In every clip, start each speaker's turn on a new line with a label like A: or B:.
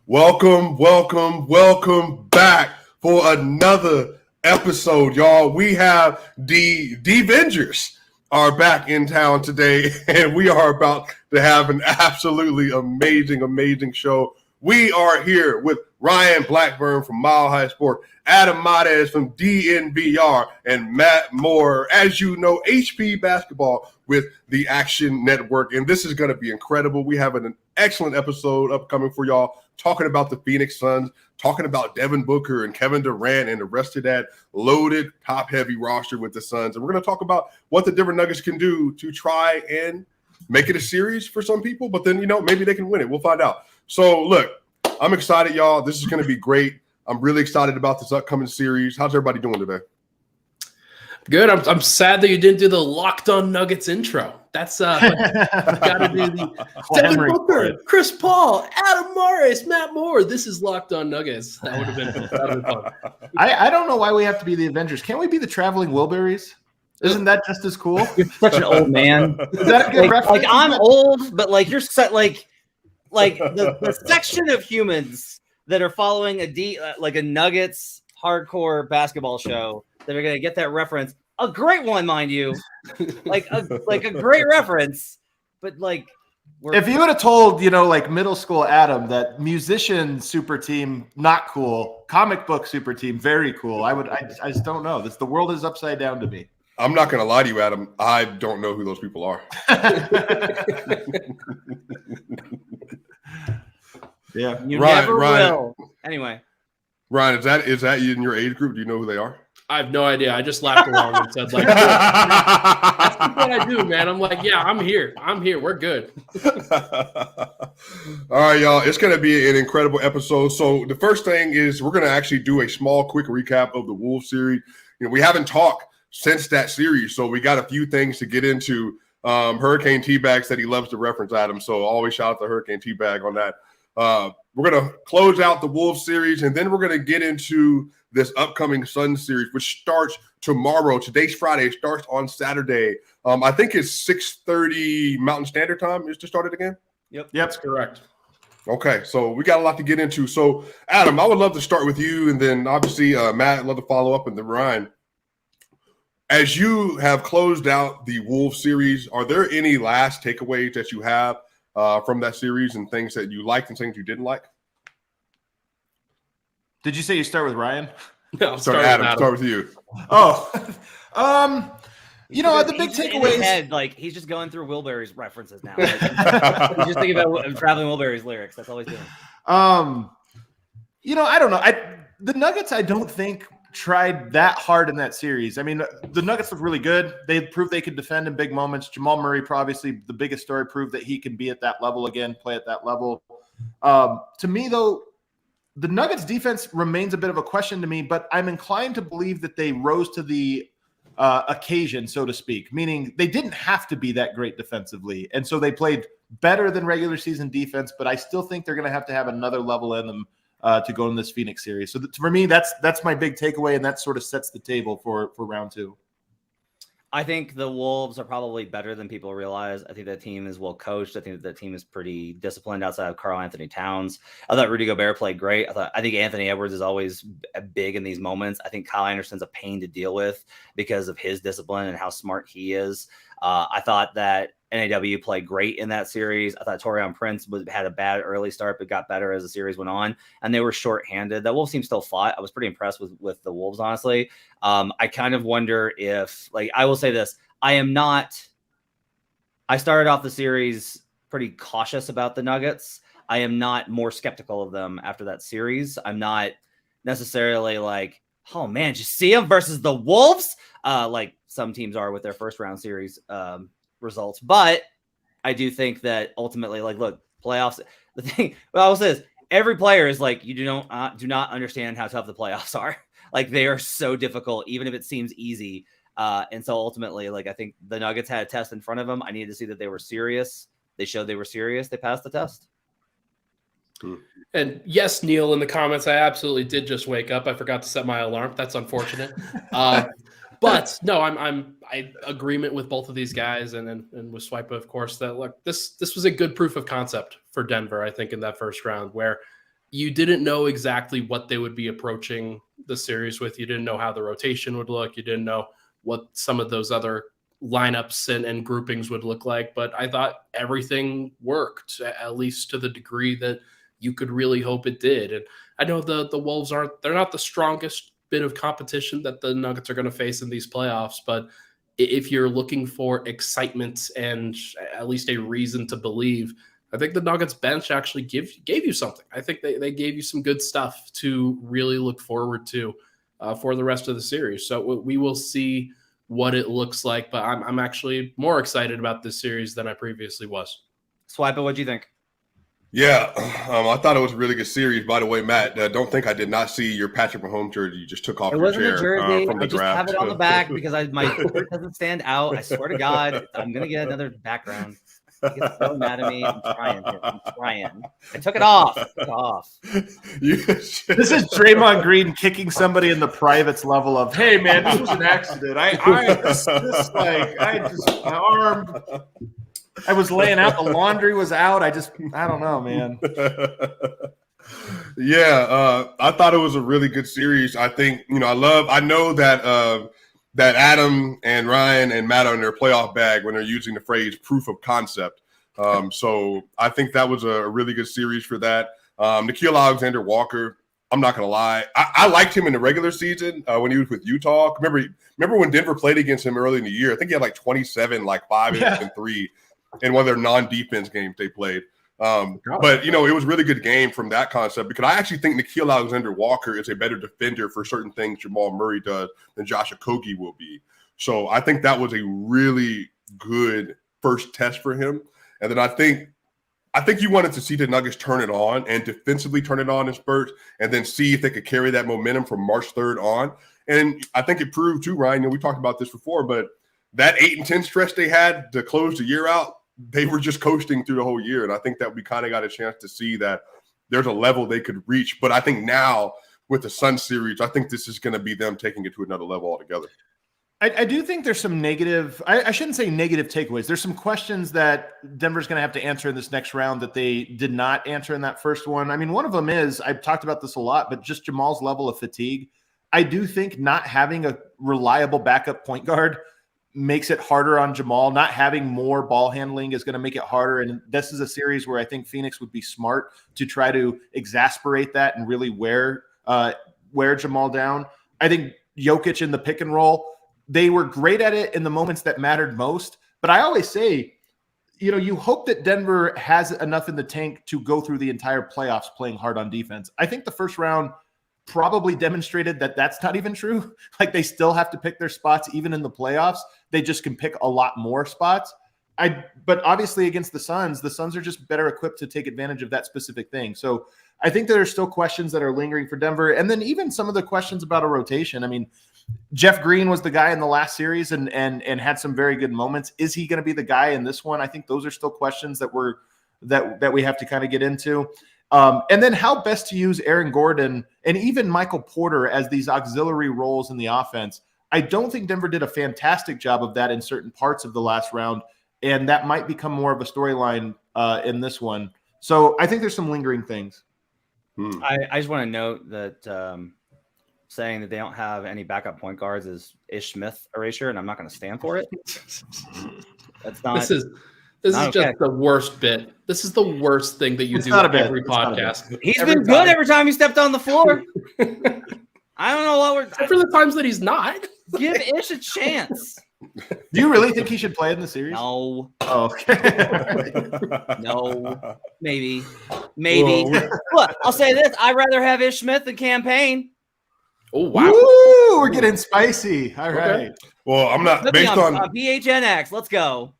A: Welcome back for another episode, y'all. We have the DENVENDERS are back in town today, and we are about to have an absolutely amazing show. We are here with Ryan Blackburn from Mile High Sport, Adam Mades from DNVR, and Matt Moore, as you know, HP Basketball with the Action Network. And this is going to be incredible. We have an excellent episode upcoming for y'all, talking about the Phoenix Suns, talking about Devin Booker and Kevin Durant and the rest of that loaded, top-heavy roster with the Suns. And we're going to talk about what the Denver Nuggets can do to try and make it a series for some people, but then, maybe they can win it. We'll find out. So, look, I'm excited, y'all. This is going to be great. I'm really excited about this upcoming series. How's everybody doing today?
B: Good. I'm sad that you didn't do the Locked On Nuggets intro. That's got to do the Devin Booker, Chris Paul, Adam Morris, Matt Moore. This is Locked On Nuggets. That would have been fun.
C: I don't know why we have to be the Avengers. Can't we be the Traveling Wilburys? Isn't that just as cool?
D: You're such an old man.
C: Is that a good reference?
D: Like I'm old, but like you're set like the section of humans that are following a Nuggets hardcore basketball show that are gonna get that reference. A great one, mind you, like a great reference. But like,
C: if you would have told middle school Adam that musician super team not cool, comic book super team very cool, I just don't know. The world is upside down to me.
A: I'm not going to lie to you, Adam. I don't know who those people are.
C: Yeah,
D: you never will. Anyway,
A: Ryan, is that you in your age group? Do you know who they are?
B: I have no idea. I just laughed along and said, like, that's what I do, man. I'm like, yeah, I'm here. We're good.
A: All right, y'all. It's going to be an incredible episode. So the first thing is we're going to actually do a small, quick recap of the Wolves series. We haven't talked since that series, so we got a few things to get into. Hurricane T-Bag said he loves to reference Adam, so always shout out to Hurricane T-Bag on that. We're going to close out the Wolves series, and then we're going to get into this upcoming Suns series, which starts tomorrow. Today's Friday. It starts on Saturday. I think it's 6:30 Mountain Standard Time is to start it again?
B: Yep, that's correct.
A: Okay, so we got a lot to get into. So, Adam, I would love to start with you, and then obviously Matt, I'd love to follow up, and then Ryan. As you have closed out the Wolves series, are there any last takeaways that you have from that series and things that you liked and things you didn't like?
C: Did you say you start with Ryan?
B: No,
A: start Adam. Start with you.
C: Oh, the big takeaway
D: is like he's just going through Wilburys references now. Like, he's just thinking about Traveling Wilburys lyrics. That's all he's doing.
C: I don't know. The Nuggets, I don't think tried that hard in that series. I mean, the Nuggets look really good. They proved they could defend in big moments. Jamal Murray, obviously the biggest story, proved that he can be at that level again, play at that level. To me, though, the Nuggets defense remains a bit of a question to me, but I'm inclined to believe that they rose to the occasion, so to speak, meaning they didn't have to be that great defensively. And so they played better than regular season defense, but I still think they're going to have another level in them to go in this Phoenix series. So for me, that's my big takeaway, and that sort of sets the table for round two.
D: I think the Wolves are probably better than people realize. I think that team is well coached. I think that team is pretty disciplined outside of Karl Anthony Towns. I thought Rudy Gobert played great. I think Anthony Edwards is always big in these moments. I think Kyle Anderson's a pain to deal with because of his discipline and how smart he is. I thought that NAW played great in that series. I thought Taurean Prince had a bad early start, but got better as the series went on. And they were shorthanded. That Wolves team still fought. I was pretty impressed with the Wolves, honestly. I kind of wonder if, I will say this. I started off the series pretty cautious about the Nuggets. I am not more skeptical of them after that series. I'm not necessarily like, oh man, did you see them versus the Wolves? Like some teams are with their first round series results. But I do think that ultimately, look, playoffs, the thing, what I will say is every player is like, you do not understand how tough the playoffs are. Like they are so difficult, even if it seems easy. And so ultimately, I think the Nuggets had a test in front of them. I needed to see that they were serious. They showed they were serious. They passed the test.
B: And yes, Neil, in the comments, I absolutely did just wake up. I forgot to set my alarm. That's unfortunate. But no, I'm agreement with both of these guys and with Swipa, of course, that look, this was a good proof of concept for Denver, I think, in that first round, where you didn't know exactly what they would be approaching the series with. You didn't know how the rotation would look. You didn't know what some of those other lineups and groupings would look like. But I thought everything worked, at least to the degree that you could really hope it did. And I know the Wolves they're not the strongest bit of competition that the Nuggets are going to face in these playoffs. But if you're looking for excitement and at least a reason to believe, I think the Nuggets bench actually gave you something. I think they gave you some good stuff to really look forward to for the rest of the series. So we will see what it looks like, but I'm actually more excited about this series than I previously was.
D: Swipe it. What'd you think?
A: Yeah, I thought it was a really good series. By the way, Matt, don't think I did not see your Patrick Mahomes jersey you just took off your chair
D: a jersey.
A: from the
D: I just
A: draft.
D: have it on the back because my shirt doesn't stand out. I swear to God, I'm going to get another background. He gets so mad at me. I'm trying. I took it off.
C: This is Draymond Green kicking somebody in the privates level of, hey man, this was an accident. My arm. I was laying out. The laundry was out. I don't know, man.
A: Yeah, I thought it was a really good series. I think, I know that that Adam and Ryan and Matt are in their playoff bag when they're using the phrase proof of concept. So I think that was a really good series for that. Nickeil Alexander-Walker, I'm not going to lie. I liked him in the regular season when he was with Utah. Remember when Denver played against him early in the year? I think he had like 27, like 5 and 3 in one of their non-defense games they played. But, it was a really good game from that concept because I actually think Nickeil Alexander-Walker is a better defender for certain things Jamal Murray does than Josh Okogie will be. So I think that was a really good first test for him. And then I think you wanted to see the Nuggets turn it on and defensively turn it on in spurts and then see if they could carry that momentum from March 3rd on. And I think it proved too, Ryan, we talked about this before, but that 8-10 stretch they had to close the year out, they were just coasting through the whole year. And I think that we kind of got a chance to see that there's a level they could reach. But I think now with the Sun series, I think this is going to be them taking it to another level altogether.
C: I do think there's some negative, I shouldn't say negative takeaways. There's some questions that Denver's going to have to answer in this next round that they did not answer in that first one. I mean, one of them is, I've talked about this a lot, but just Jamal's level of fatigue. I do think not having a reliable backup point guard makes it harder on Jamal. Not having more ball handling is going to make it harder. And this is a series where I think Phoenix would be smart to try to exasperate that and really wear Jamal down. I think Jokic in the pick and roll, they were great at it in the moments that mattered most. But I always say, you hope that Denver has enough in the tank to go through the entire playoffs playing hard on defense. I think the first round probably demonstrated that that's not even true. Like, they still have to pick their spots even in the playoffs. They just can pick a lot more spots. But obviously against the Suns are just better equipped to take advantage of that specific thing. So I think there are still questions that are lingering for Denver. And then even some of the questions about a rotation. I mean, Jeff Green was the guy in the last series and had some very good moments. Is he going to be the guy in this one? I think those are still questions that we have to kind of get into. And then how best to use Aaron Gordon and even Michael Porter as these auxiliary roles in the offense. I don't think Denver did a fantastic job of that in certain parts of the last round, and that might become more of a storyline in this one. So I think there's some lingering things.
D: I just want to note that saying that they don't have any backup point guards is Ish Smith erasure, and I'm not going to stand for it. That's not.
B: This is
D: okay.
B: Just the worst bit. This is the worst thing that you do on every podcast.
D: He's been good every time he stepped on the floor. I don't know what we're.
B: Except for the times that he's not.
D: Give Ish a chance.
C: Do you really think he should play in the series?
D: No.
C: Oh, okay.
D: No. Maybe. Look, I'll say this: I'd rather have Ish Smith than Campaign.
B: Oh wow!
C: Woo, we're getting spicy. All right.
A: Well, I'm not based on
D: PHNX. Let's go.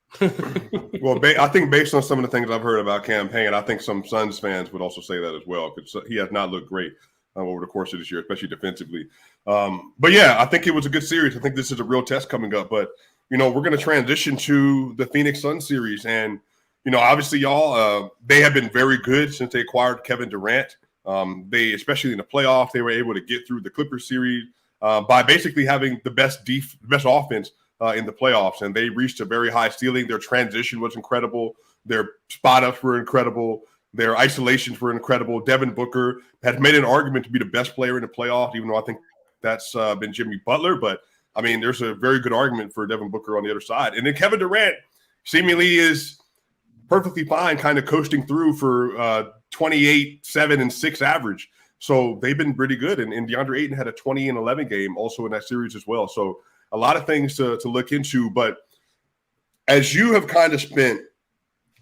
A: Well, I think based on some of the things I've heard about Campaign, I think some Suns fans would also say that as well, because he has not looked great over the course of this year, especially defensively. But yeah, I think it was a good series. I think this is a real test coming up. But we're going to transition to the Phoenix Suns series, and obviously, y'all, they have been very good since they acquired Kevin Durant. They, especially in the playoffs, they were able to get through the Clippers series by basically having the best offense in the playoffs, and they reached a very high ceiling. Their transition was incredible. Their spot ups were incredible. Their isolations were incredible. Devin Booker has made an argument to be the best player in the playoff, even though I think that's been Jimmy Butler. But, I mean, there's a very good argument for Devin Booker on the other side. And then Kevin Durant seemingly is perfectly fine kind of coasting through for 28, 7, and 6 average. So they've been pretty good. And DeAndre Ayton had a 20 and 11 game also in that series as well. So a lot of things to look into. But as you have kind of spent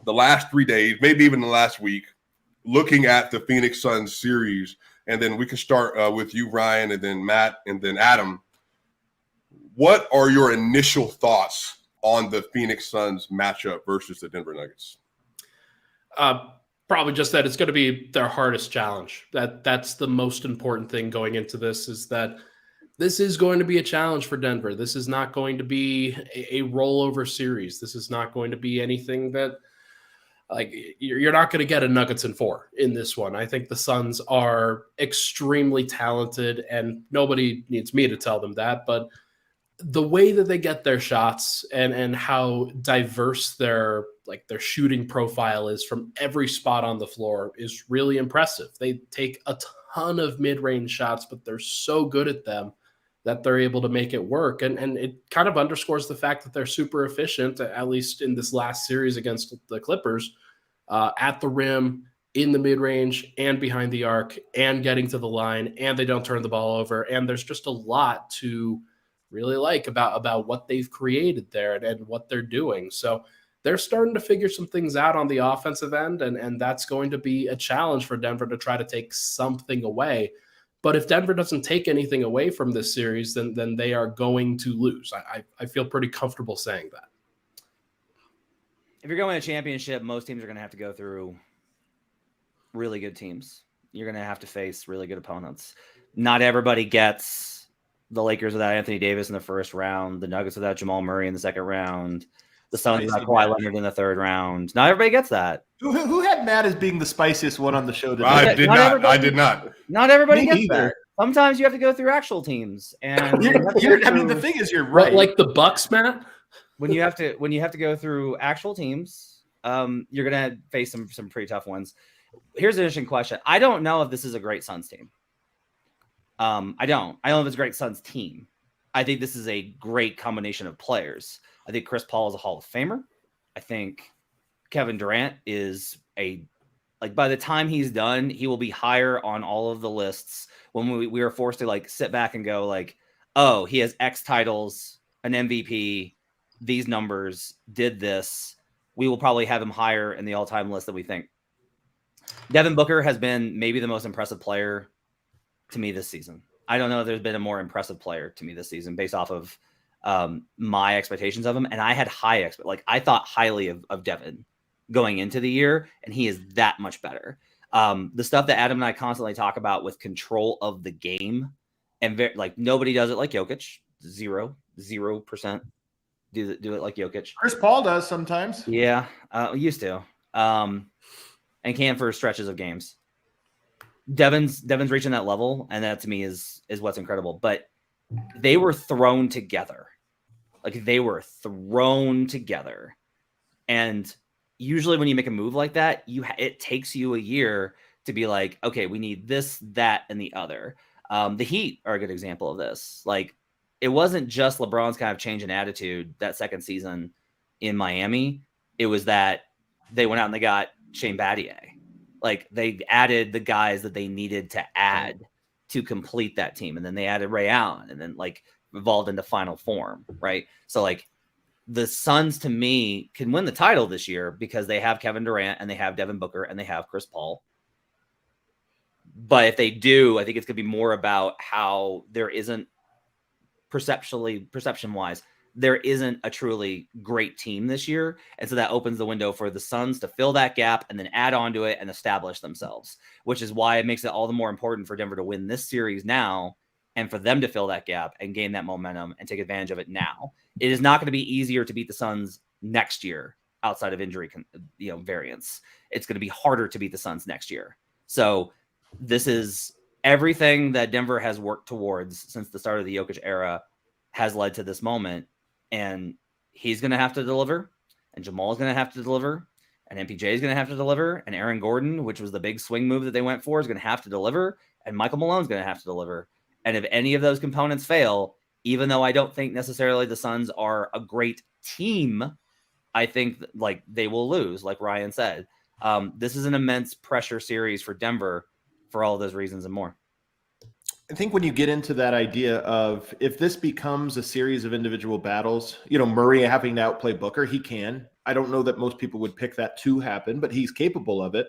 A: the last 3 days, maybe even the last week, looking at the Phoenix Suns series, and then we can start with you, Ryan, and then Matt, and then Adam. What are your initial thoughts on the Phoenix Suns matchup versus the Denver Nuggets?
B: Probably just that it's going to be their hardest challenge. That's the most important thing going into this, is that this is going to be a challenge for Denver. This is not going to be a rollover series. This is not going to be anything that, like, you're not going to get a Nuggets in 4 in this one. I think the Suns are extremely talented, and nobody needs me to tell them that, but the way that they get their shots and how diverse their shooting profile is from every spot on the floor is really impressive. They take a ton of mid-range shots, but they're so good at them that they're able to make it work. And it kind of underscores the fact that they're super efficient, at least in this last series against the Clippers, at the rim, in the mid-range, and behind the arc, and getting to the line, and they don't turn the ball over. And there's just a lot to really like about what they've created there and what they're doing. So they're starting to figure some things out on the offensive end, and that's going to be a challenge for Denver to try to take something away. But if Denver doesn't take anything away from this series, then they are going to lose. I feel pretty comfortable saying that.
D: If you're going to a championship, most teams are going to have to go through really good teams. You're going to have to face really good opponents. Not everybody gets the Lakers without Anthony Davis in the first round, the Nuggets without Jamal Murray in the second round, the Suns without Kawhi Leonard in the third round. Not everybody gets that.
C: Who had Matt as being the spiciest one on the show today?
A: I did not.
D: Not everybody
C: Me
D: gets
C: either.
D: that. Sometimes you have to go through actual teams, and
C: I mean, the thing is, you're right.
B: Like the Bucks, Matt.
D: when you have to go through actual teams, you're gonna face some pretty tough ones. Here's an interesting question. I don't know if this is a great Suns team. I don't know if it's a great Suns team. I think this is a great combination of players. I think Chris Paul is a Hall of Famer. I think Kevin Durant is by the time he's done, he will be higher on all of the lists when we are forced to sit back and go oh, he has X titles, an MVP, these numbers, did this. We will probably have him higher in the all-time list than we think. Devin Booker has been maybe the most impressive player to me this season. I don't know if there's been a more impressive player to me this season based off of my expectations of him. And I had I thought highly of Devin going into the year, and he is that much better. The stuff that Adam and I constantly talk about with control of the game, and nobody does it like Jokic. 0% do it like Jokic.
C: Chris Paul does sometimes.
D: Yeah, used to. And can for stretches of games. Devin's reaching that level, and that to me is what's incredible. But they were thrown together. And usually when you make a move like that, it takes you a year to be like, okay, we need this, that, and the other. The Heat are a good example of this. It wasn't just LeBron's kind of change in attitude that second season in Miami. It was that they went out and they got Shane Battier. They added the guys that they needed to add to complete that team. And then they added Ray Allen, and then evolved into final form. Right. So the Suns to me can win the title this year because they have Kevin Durant and they have Devin Booker and they have Chris Paul. But if they do, I think it's going to be more about how there isn't perception wise, there isn't a truly great team this year. And so that opens the window for the Suns to fill that gap and then add on to it and establish themselves, which is why it makes it all the more important for Denver to win this series now and for them to fill that gap and gain that momentum and take advantage of it now. It is not going to be easier to beat the Suns next year outside of injury variance. It's going to be harder to beat the Suns next year. So this is everything that Denver has worked towards since the start of the Jokic era has led to this moment. And he's going to have to deliver, and Jamal's going to have to deliver, and MPJ is going to have to deliver, and Aaron Gordon, which was the big swing move that they went for, is going to have to deliver, and Michael Malone's going to have to deliver. And if any of those components fail, even though I don't think necessarily the Suns are a great team, I think like they will lose, like Ryan said. This is an immense pressure series for Denver for all of those reasons and more.
C: I think when you get into that idea of if this becomes a series of individual battles, Murray having to outplay Booker, he can. I don't know that most people would pick that to happen, but he's capable of it.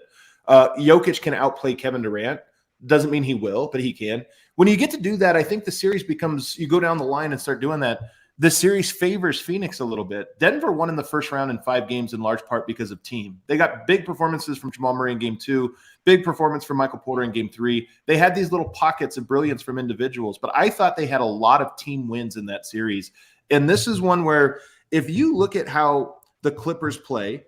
C: Jokic can outplay Kevin Durant. Doesn't mean he will, but he can. When you get to do that, I think the series becomes, you go down the line and start doing that, the series favors Phoenix a little bit. Denver won in the first round in 5 games in large part because of team. They got big performances from Jamal Murray in game 2, big performance from Michael Porter in game 3. They had these little pockets of brilliance from individuals, but I thought they had a lot of team wins in that series. And this is one where if you look at how the Clippers play,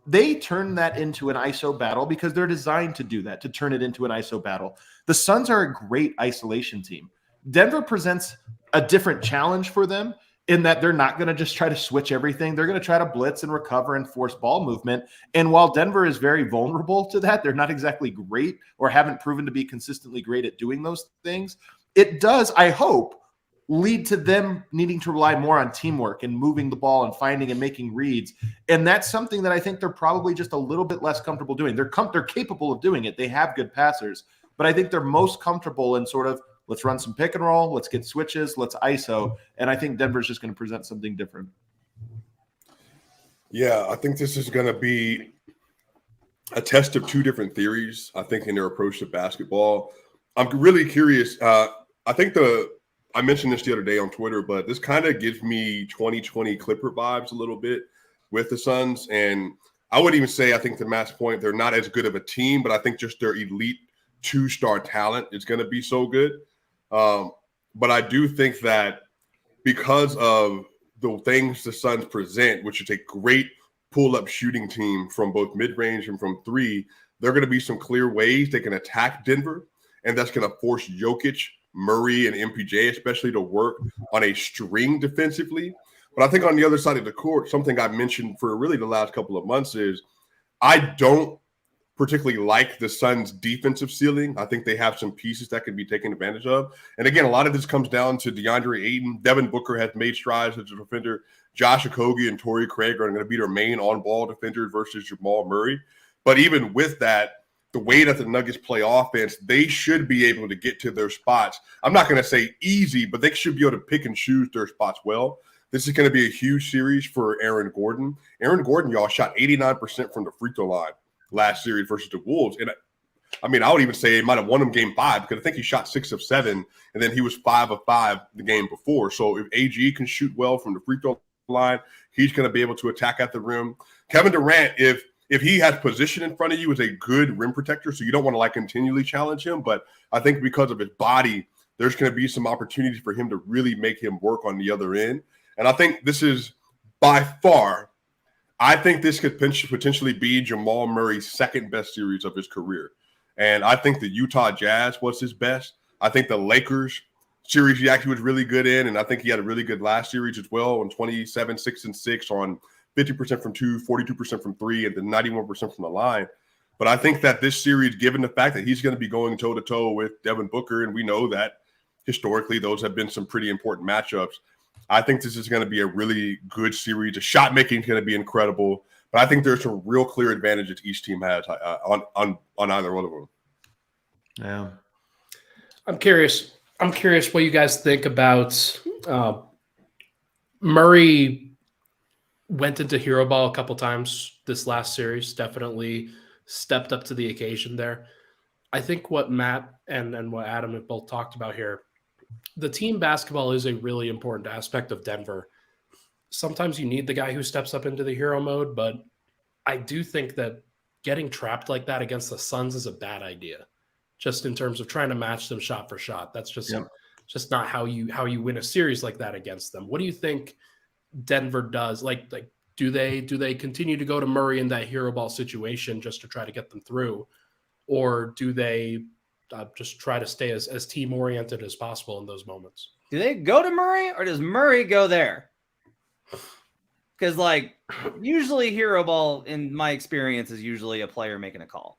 C: they turn that into an ISO battle because they're designed to do that, to turn it into an ISO battle. The Suns are a great isolation team. Denver presents a different challenge for them in that they're not going to just try to switch everything. They're going to try to blitz and recover and force ball movement. And while Denver is very vulnerable to that, they're not exactly great or haven't proven to be consistently great at doing those things. It does, I hope, lead to them needing to rely more on teamwork and moving the ball and finding and making reads. And that's something that I think they're probably just a little bit less comfortable doing. They're capable of doing it. They have good passers, but I think they're most comfortable in sort of, let's run some pick and roll, let's get switches, let's ISO. And I think Denver's just going to present something different.
A: Yeah, I think this is going to be a test of 2 different theories, I think, in their approach to basketball. I'm really curious. I think I mentioned this the other day on Twitter, but this kind of gives me 2020 Clipper vibes a little bit with the Suns. And I wouldn't even say, I think to Matt's point, they're not as good of a team, but I think just their elite 2-star talent is going to be so good. But I do think that because of the things the Suns present, which is a great pull-up shooting team from both mid-range and from 3, there are going to be some clear ways they can attack Denver, and that's going to force Jokic, Murray, and MPJ especially to work on a string defensively. But I think on the other side of the court, something I've mentioned for really the last couple of months is I don't particularly like the Suns' defensive ceiling. I think they have some pieces that can be taken advantage of. And again, a lot of this comes down to DeAndre Ayton. Devin Booker has made strides as a defender. Josh Okogie and Torrey Craig are going to be their main on-ball defenders versus Jamal Murray. But even with that, the way that the Nuggets play offense, they should be able to get to their spots. I'm not going to say easy, but they should be able to pick and choose their spots well. This is going to be a huge series for Aaron Gordon. Aaron Gordon, y'all, shot 89% from the free throw line last series versus the Wolves. And I mean, I would even say he might have won him game 5 because I think he shot 6 of 7, and then he was 5 of 5 the game before. So if AG can shoot well from the free throw line, he's going to be able to attack at the rim. Kevin Durant, if he has position in front of you, is a good rim protector, so you don't want to continually challenge him. But I think because of his body, there's going to be some opportunities for him to really make him work on the other end. And I think this is by far, I think this could potentially be Jamal Murray's second best series of his career. And I think the Utah Jazz was his best. I think the Lakers series he actually was really good in, and I think he had a really good last series as well on 27, 6 and 6 on 50% from 2, 42% from 3, and then 91% from the line. But I think that this series, given the fact that he's going to be going toe-to-toe with Devin Booker, and we know that historically those have been some pretty important matchups, I think this is going to be a really good series. The shot making is going to be incredible, but I think there's some real clear advantages each team has on either one of them.
C: Yeah,
B: I'm curious what you guys think about Murray. Went into hero ball a couple times this last series. Definitely stepped up to the occasion there. I think what Matt and what Adam have both talked about here, the team basketball is a really important aspect of Denver. Sometimes you need the guy who steps up into the hero mode, but I do think that getting trapped like that against the Suns is a bad idea, just in terms of trying to match them shot for shot. That's just not how you win a series like that against them. What do you think Denver does? Like do they continue to go to Murray in that hero ball situation just to try to get them through, or do they just try to stay as team oriented as possible in those moments?
D: Do they go to Murray, or does Murray go there? Because like usually hero ball, in my experience, is usually a player making a call,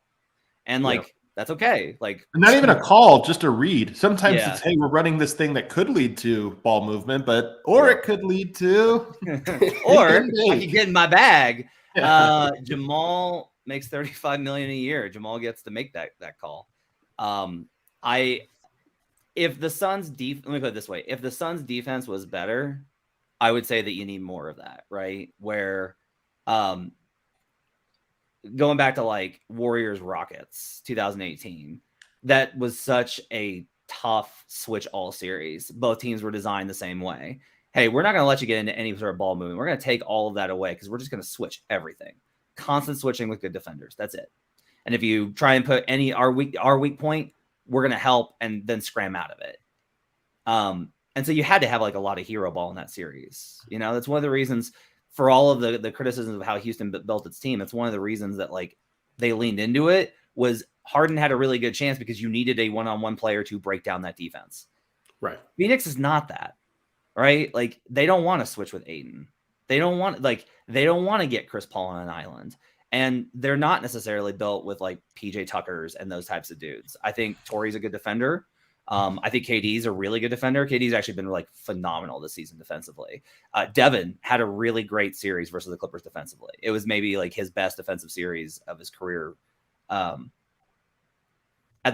D: and like that's okay. Like
C: not even a call, just a read. Sometimes
D: Yeah.
C: it's, hey, we're running this thing that could lead to ball movement, or it could lead to
D: or I could get in my bag.
C: Yeah.
D: Jamal makes $35 million a year. Jamal gets to make that call. If the Suns let me put it this way: if the Suns defense was better, I would say that you need more of that, right? Where, going back to like Warriors Rockets 2018, that was such a tough switch all series. Both teams were designed the same way. Hey, we're not going to let you get into any sort of ball movement. We're going to take all of that away because we're just going to switch everything. Constant switching with good defenders. That's it. And if you try and put our weak point, we're going to help and then scram out of it. And so you had to have like a lot of hero ball in that series. You know, that's one of the reasons for all of the criticisms of how Houston built its team. It's one of the reasons that like they leaned into it was Harden had a really good chance because you needed a one-on-one player to break down that defense.
B: Right.
D: Phoenix is not that, right? Like they don't want to switch with Aiden. They don't want to get Chris Paul on an island. And they're not necessarily built with like PJ Tuckers and those types of dudes. I think Torrey's a good defender. I think KD's a really good defender. KD's actually been like phenomenal this season defensively. Devin had a really great series versus the Clippers defensively. It was maybe like his best defensive series of his career. At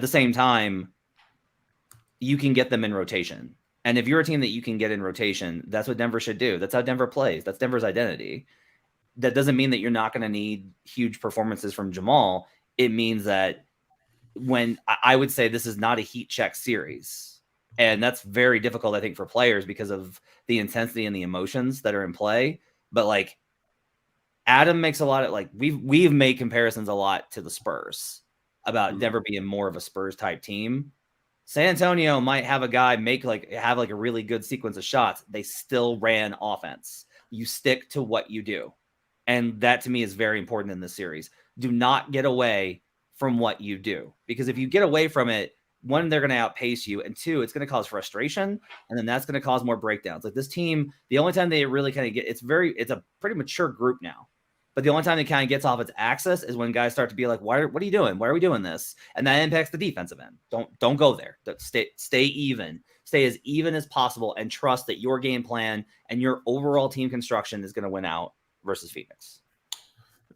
D: the same time, you can get them in rotation. And if you're a team that you can get in rotation, that's what Denver should do. That's how Denver plays. That's Denver's identity. That doesn't mean that you're not going to need huge performances from Jamal. It means that when I would say this is not a heat check series, and that's very difficult, I think, for players because of the intensity and the emotions that are in play. But like Adam makes a lot of like, we've made comparisons a lot to the Spurs about Denver being more of a Spurs type team. San Antonio might have a guy have a really good sequence of shots. They still ran offense. You stick to what you do. And that to me is very important in this series. Do not get away from what you do, because if you get away from it, one, they're going to outpace you, and two, it's going to cause frustration, and then that's going to cause more breakdowns. Like this team, the only time they really kind of get it's a pretty mature group now, but the only time it kind of gets off its axis is when guys start to be like, what are you doing? Why are we doing this? And that impacts the defensive end. Don't go there. Stay even. Stay as even as possible, and trust that your game plan and your overall team construction is going to win out versus Phoenix.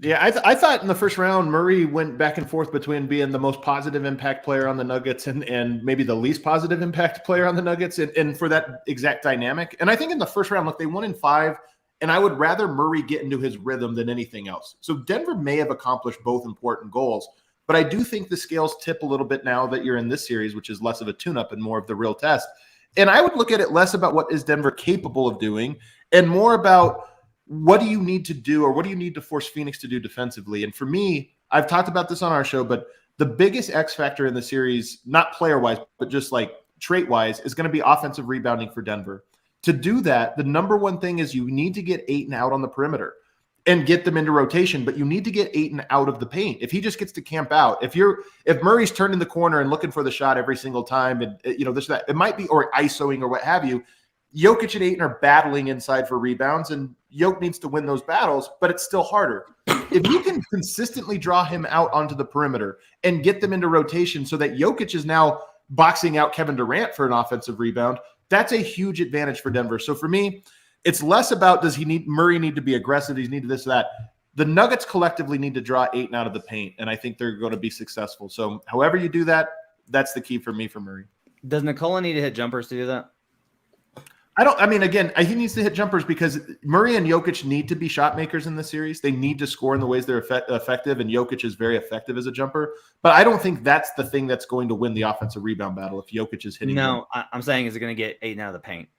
C: Yeah, I thought in the first round, Murray went back and forth between being the most positive impact player on the Nuggets and maybe the least positive impact player on the Nuggets, and for that exact dynamic. And I think in the first round, look, they won in 5, and I would rather Murray get into his rhythm than anything else. So Denver may have accomplished both important goals, but I do think the scales tip a little bit now that you're in this series, which is less of a tune-up and more of the real test. And I would look at it less about what is Denver capable of doing and more about what do you need to do, or what do you need to force Phoenix to do defensively? And for me, I've talked about this on our show, but the biggest X factor in the series, not player-wise, but just like trait-wise, is going to be offensive rebounding for Denver. To do that, the number one thing is you need to get Ayton out on the perimeter and get them into rotation, but you need to get Ayton out of the paint. If he just gets to camp out, if Murray's turning the corner and looking for the shot every single time, and that, it might be, or ISOing or what have you, Jokic and Ayton are battling inside for rebounds, and Jokic needs to win those battles, but it's still harder. If you can consistently draw him out onto the perimeter and get them into rotation so that Jokic is now boxing out Kevin Durant for an offensive rebound, that's a huge advantage for Denver. So for me, it's less about Murray need to be aggressive, he's needed this or that. The Nuggets collectively need to draw Ayton out of the paint, and I think they're going to be successful. So however you do that, that's the key for me for Murray.
D: Does Nikola need to hit jumpers to do that?
C: Again, he needs to hit jumpers because Murray and Jokic need to be shot makers in this series. They need to score in the ways they're effective, and Jokic is very effective as a jumper. But I don't think that's the thing that's going to win the offensive rebound battle if Jokic is hitting.
D: No, I'm saying is it going to get Ayton out of the paint?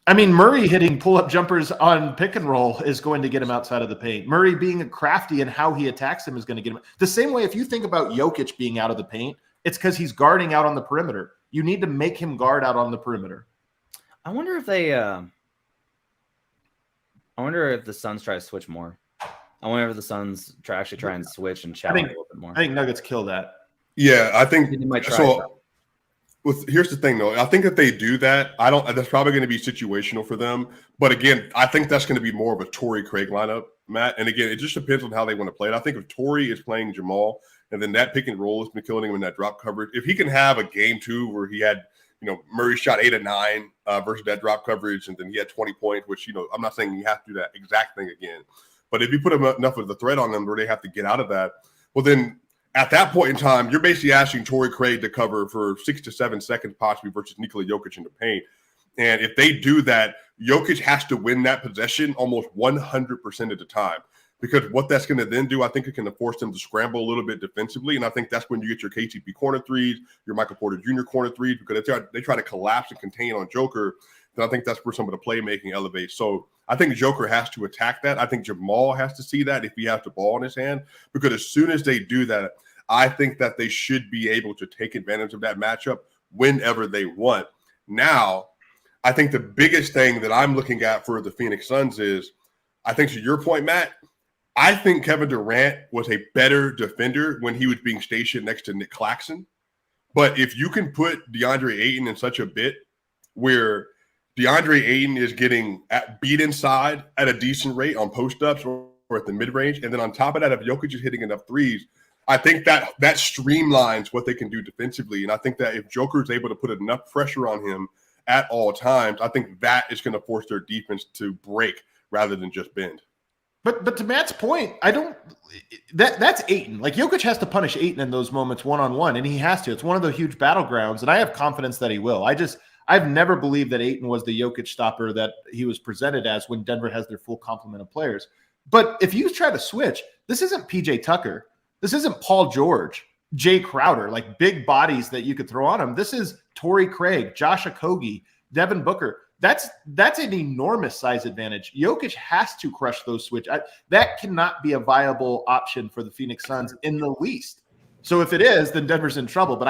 C: I mean, Murray hitting pull-up jumpers on pick and roll is going to get him outside of the paint. Murray being crafty and how he attacks him is going to get him. The same way, if you think about Jokic being out of the paint, it's because he's guarding out on the perimeter. You need to make him guard out on the perimeter.
D: I wonder if the Suns try to switch more. I wonder if the Suns actually try and switch and challenge a little bit more.
C: I think Nuggets kill that.
A: Yeah, I think
D: You might try
A: so. Well, here's the thing, though. I think if they do that, that's probably going to be situational for them. But again, I think that's going to be more of a Torrey Craig lineup, Matt. And again, it just depends on how they want to play it. I think if Torrey is playing Jamal, and then that pick and roll has been killing him in that drop coverage, if he can have a game 2 where he had, Murray shot 8 of 9 versus that drop coverage, and then he had 20 points, which, I'm not saying you have to do that exact thing again. But if you put enough of the threat on them where they have to get out of that, well, then at that point in time, you're basically asking Torrey Craig to cover for 6 to 7 seconds possibly versus Nikola Jokic in the paint. And if they do that, Jokic has to win that possession almost 100% of the time. Because what that's going to then do, I think it can force them to scramble a little bit defensively. And I think that's when you get your KCP corner threes, your Michael Porter Jr. corner threes, because they try to collapse and contain on Joker. Then I think that's where some of the playmaking elevates. So I think Joker has to attack that. I think Jamal has to see that if he has the ball in his hand, because as soon as they do that, I think that they should be able to take advantage of that matchup whenever they want. Now, I think the biggest thing that I'm looking at for the Phoenix Suns is, I think to your point, Matt, I think Kevin Durant was a better defender when he was being stationed next to Nick Claxton. But if you can put DeAndre Ayton in such a bit where DeAndre Ayton is getting beat inside at a decent rate on post-ups or at the mid-range, and then on top of that, if Jokic is hitting enough threes, I think that streamlines what they can do defensively. And I think that if Joker is able to put enough pressure on him at all times, I think that is going to force their defense to break rather than just bend.
C: But to Matt's point, that's Ayton. Like, Jokic has to punish Ayton in those moments one-on-one, and he has to. It's one of the huge battlegrounds, and I have confidence that he will. I've never believed that Ayton was the Jokic stopper that he was presented as when Denver has their full complement of players. But if you try to switch, this isn't PJ Tucker. This isn't Paul George, Jay Crowder, like big bodies that you could throw on him. This is Torrey Craig, Josh Okogie, Devin Booker. That's an enormous size advantage. Jokic has to crush those switch. That cannot be a viable option for the Phoenix Suns in the least. So if it is, then Denver's in trouble. But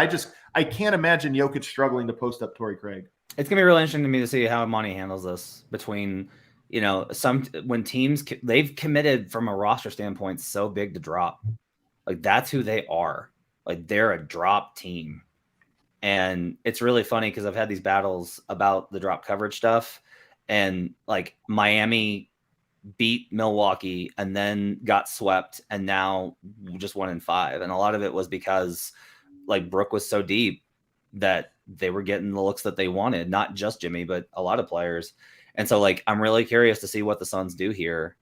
C: I can't imagine Jokic struggling to post up Torrey Craig.
D: It's gonna be really interesting to me to see how Monty handles this between, when teams they've committed from a roster standpoint so big to drop. Like, that's who they are. Like, they're a drop team. And it's really funny because I've had these battles about the drop coverage stuff, and like Miami beat Milwaukee and then got swept and now just 1-5. And a lot of it was because like Brook was so deep that they were getting the looks that they wanted, not just Jimmy, but a lot of players. And so like, I'm really curious to see what the Suns do here,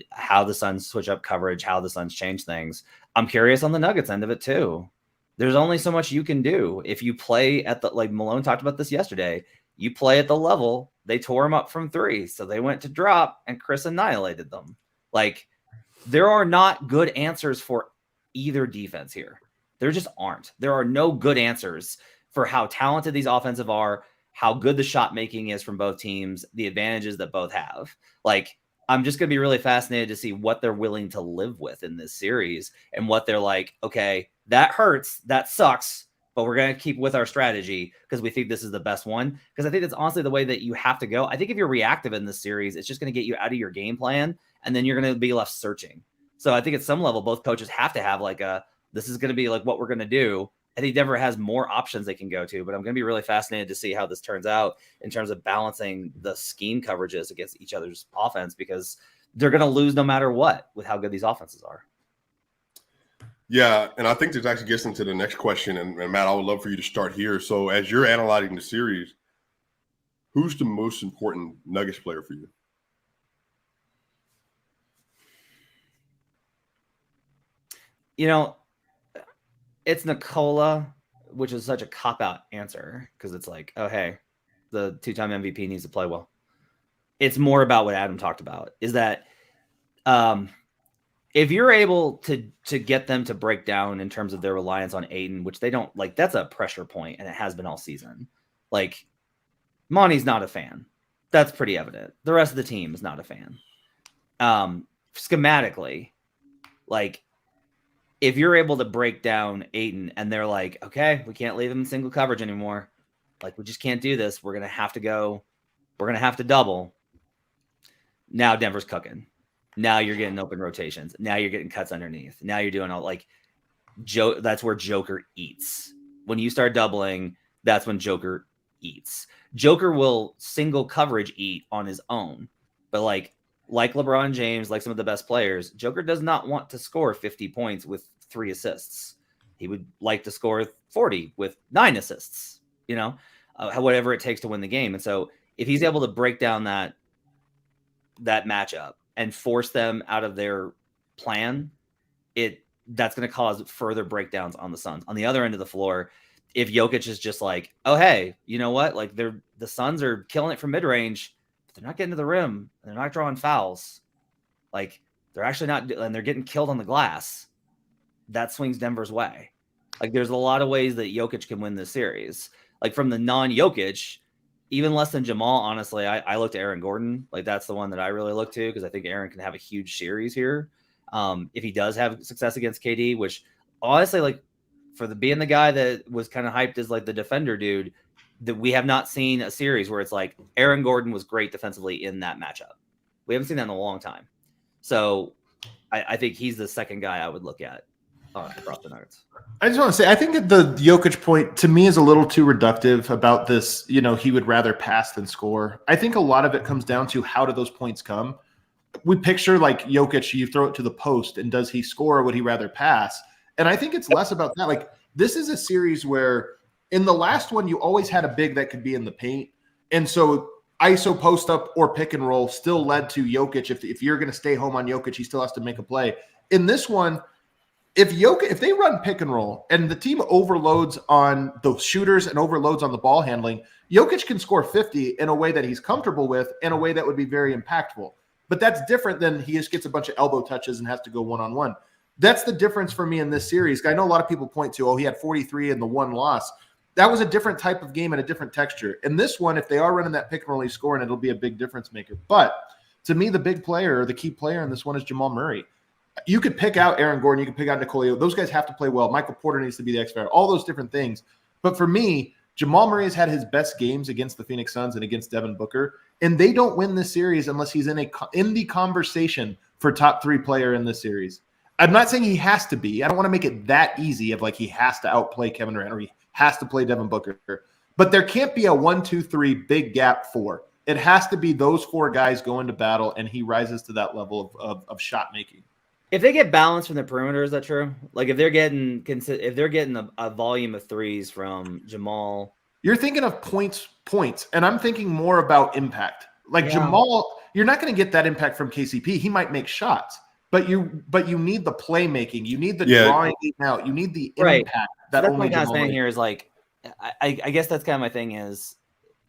D: how the Suns switch up coverage, how the Suns change things. I'm curious on the Nuggets end of it too. There's only so much you can do. If you play at the, like Malone talked about this yesterday, you play at the level, they tore him up from 3. So they went to drop and Chris annihilated them. Like, there are not good answers for either defense here. There just aren't. There are no good answers for how talented these offensive are, how good the shot making is from both teams, the advantages that both have. Like, I'm just going to be really fascinated to see what they're willing to live with in this series and what they're like, okay, that hurts, that sucks, but we're going to keep with our strategy because we think this is the best one. Because I think that's honestly the way that you have to go. I think if you're reactive in this series, it's just going to get you out of your game plan, and then you're going to be left searching. So I think at some level, both coaches have to have like this is going to be like what we're going to do. I think Denver has more options they can go to, but I'm going to be really fascinated to see how this turns out in terms of balancing the scheme coverages against each other's offense, because they're going to lose no matter what with how good these offenses are.
A: Yeah, and I think this actually gets into the next question, and Matt, I would love for you to start here. So as you're analyzing the series, who's the most important Nuggets player for you?
D: It's Nikola, which is such a cop-out answer because it's like, oh, hey, the 2-time MVP needs to play well. It's more about what Adam talked about, is that if you're able to get them to break down in terms of their reliance on Ayton, which they don't, like, that's a pressure point, and it has been all season. Like, Monty's not a fan. That's pretty evident. The rest of the team is not a fan. Schematically, like, if you're able to break down Ayton and they're like, okay, we can't leave him in single coverage anymore. Like, we just can't do this. We're going to have to go. We're going to have to double. Now Denver's cooking. Now you're getting open rotations. Now you're getting cuts underneath. Now you're doing all like That's where Joker eats. When you start doubling, that's when Joker eats. Joker will single coverage eat on his own, but like LeBron James, like some of the best players, Joker does not want to score 50 points with 3 assists. He would like to score 40 with 9 assists, whatever it takes to win the game. And so if he's able to break down that matchup and force them out of their plan, that's going to cause further breakdowns on the Suns. On the other end of the floor, if Jokic is just like, oh, hey, you know what? Like the Suns are killing it from mid-range, but they're not getting to the rim. They're not drawing fouls. Like they're actually not, and they're getting killed on the glass. That swings Denver's way. Like there's a lot of ways that Jokic can win this series. Like from the non-Jokic, even less than Jamal, honestly, I look to Aaron Gordon. Like that's the one that I really look to because I think Aaron can have a huge series here. If he does have success against KD, which honestly, like for being the guy that was kind of hyped as like the defender dude, that we have not seen a series where it's like Aaron Gordon was great defensively in that matchup. We haven't seen that in a long time. So I think he's the second guy I would look at across the Nuggets.
C: I just want to say, I think the Jokic point to me is a little too reductive about this. He would rather pass than score. I think a lot of it comes down to how do those points come? We picture like Jokic, you throw it to the post, and does he score or would he rather pass? And I think it's less about that. Like this is a series where in the last one, you always had a big that could be in the paint. And so ISO post up or pick and roll still led to Jokic. If you're going to stay home on Jokic, he still has to make a play. In this one, if they run pick and roll and the team overloads on the shooters and overloads on the ball handling, Jokic can score 50 in a way that he's comfortable with, in a way that would be very impactful. But that's different than he just gets a bunch of elbow touches and has to go one-on-one. That's the difference for me in this series. I know a lot of people point to, he had 43 in the one loss. That was a different type of game and a different texture. In this one, if they are running that pick and roll, he's scoring, it'll be a big difference maker. But to me, the big player, or the key player in this one is Jamal Murray. You could pick out Aaron Gordon. You could pick out Nikola. Those guys have to play well. Michael Porter needs to be the X factor. All those different things. But for me, Jamal Murray has had his best games against the Phoenix Suns and against Devin Booker, and they don't win this series unless he's in the conversation for top 3 player in this series. I'm not saying he has to be. I don't want to make it that easy of like he has to outplay Kevin Durant or he has to play Devin Booker. But there can't be a 1, 2, 3 big gap 4. It has to be those 4 guys going to battle, and he rises to that level of shot making.
D: If they get balance from the perimeter, is that true? Like if they're getting a volume of threes from Jamal,
C: you're thinking of points, and I'm thinking more about impact. Like Jamal, you're not going to get that impact from KCP. He might make shots, but you need the playmaking. You need the drawing out. You need the impact.
D: That's my kind of thing here is like, I guess that's kind of my thing is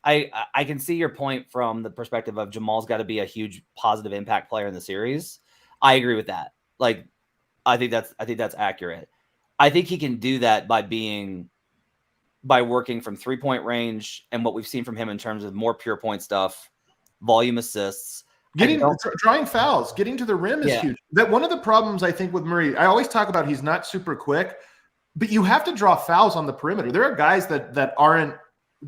D: I can see your point from the perspective of Jamal's got to be a huge positive impact player in the series. I agree with that. Like, I think that's accurate. I think he can do that by working from 3-point range and what we've seen from him in terms of more pure point stuff, volume assists,
C: drawing fouls, getting to the rim is huge. That one of the problems I think with Murray, I always talk about he's not super quick, but you have to draw fouls on the perimeter. There are guys that aren't,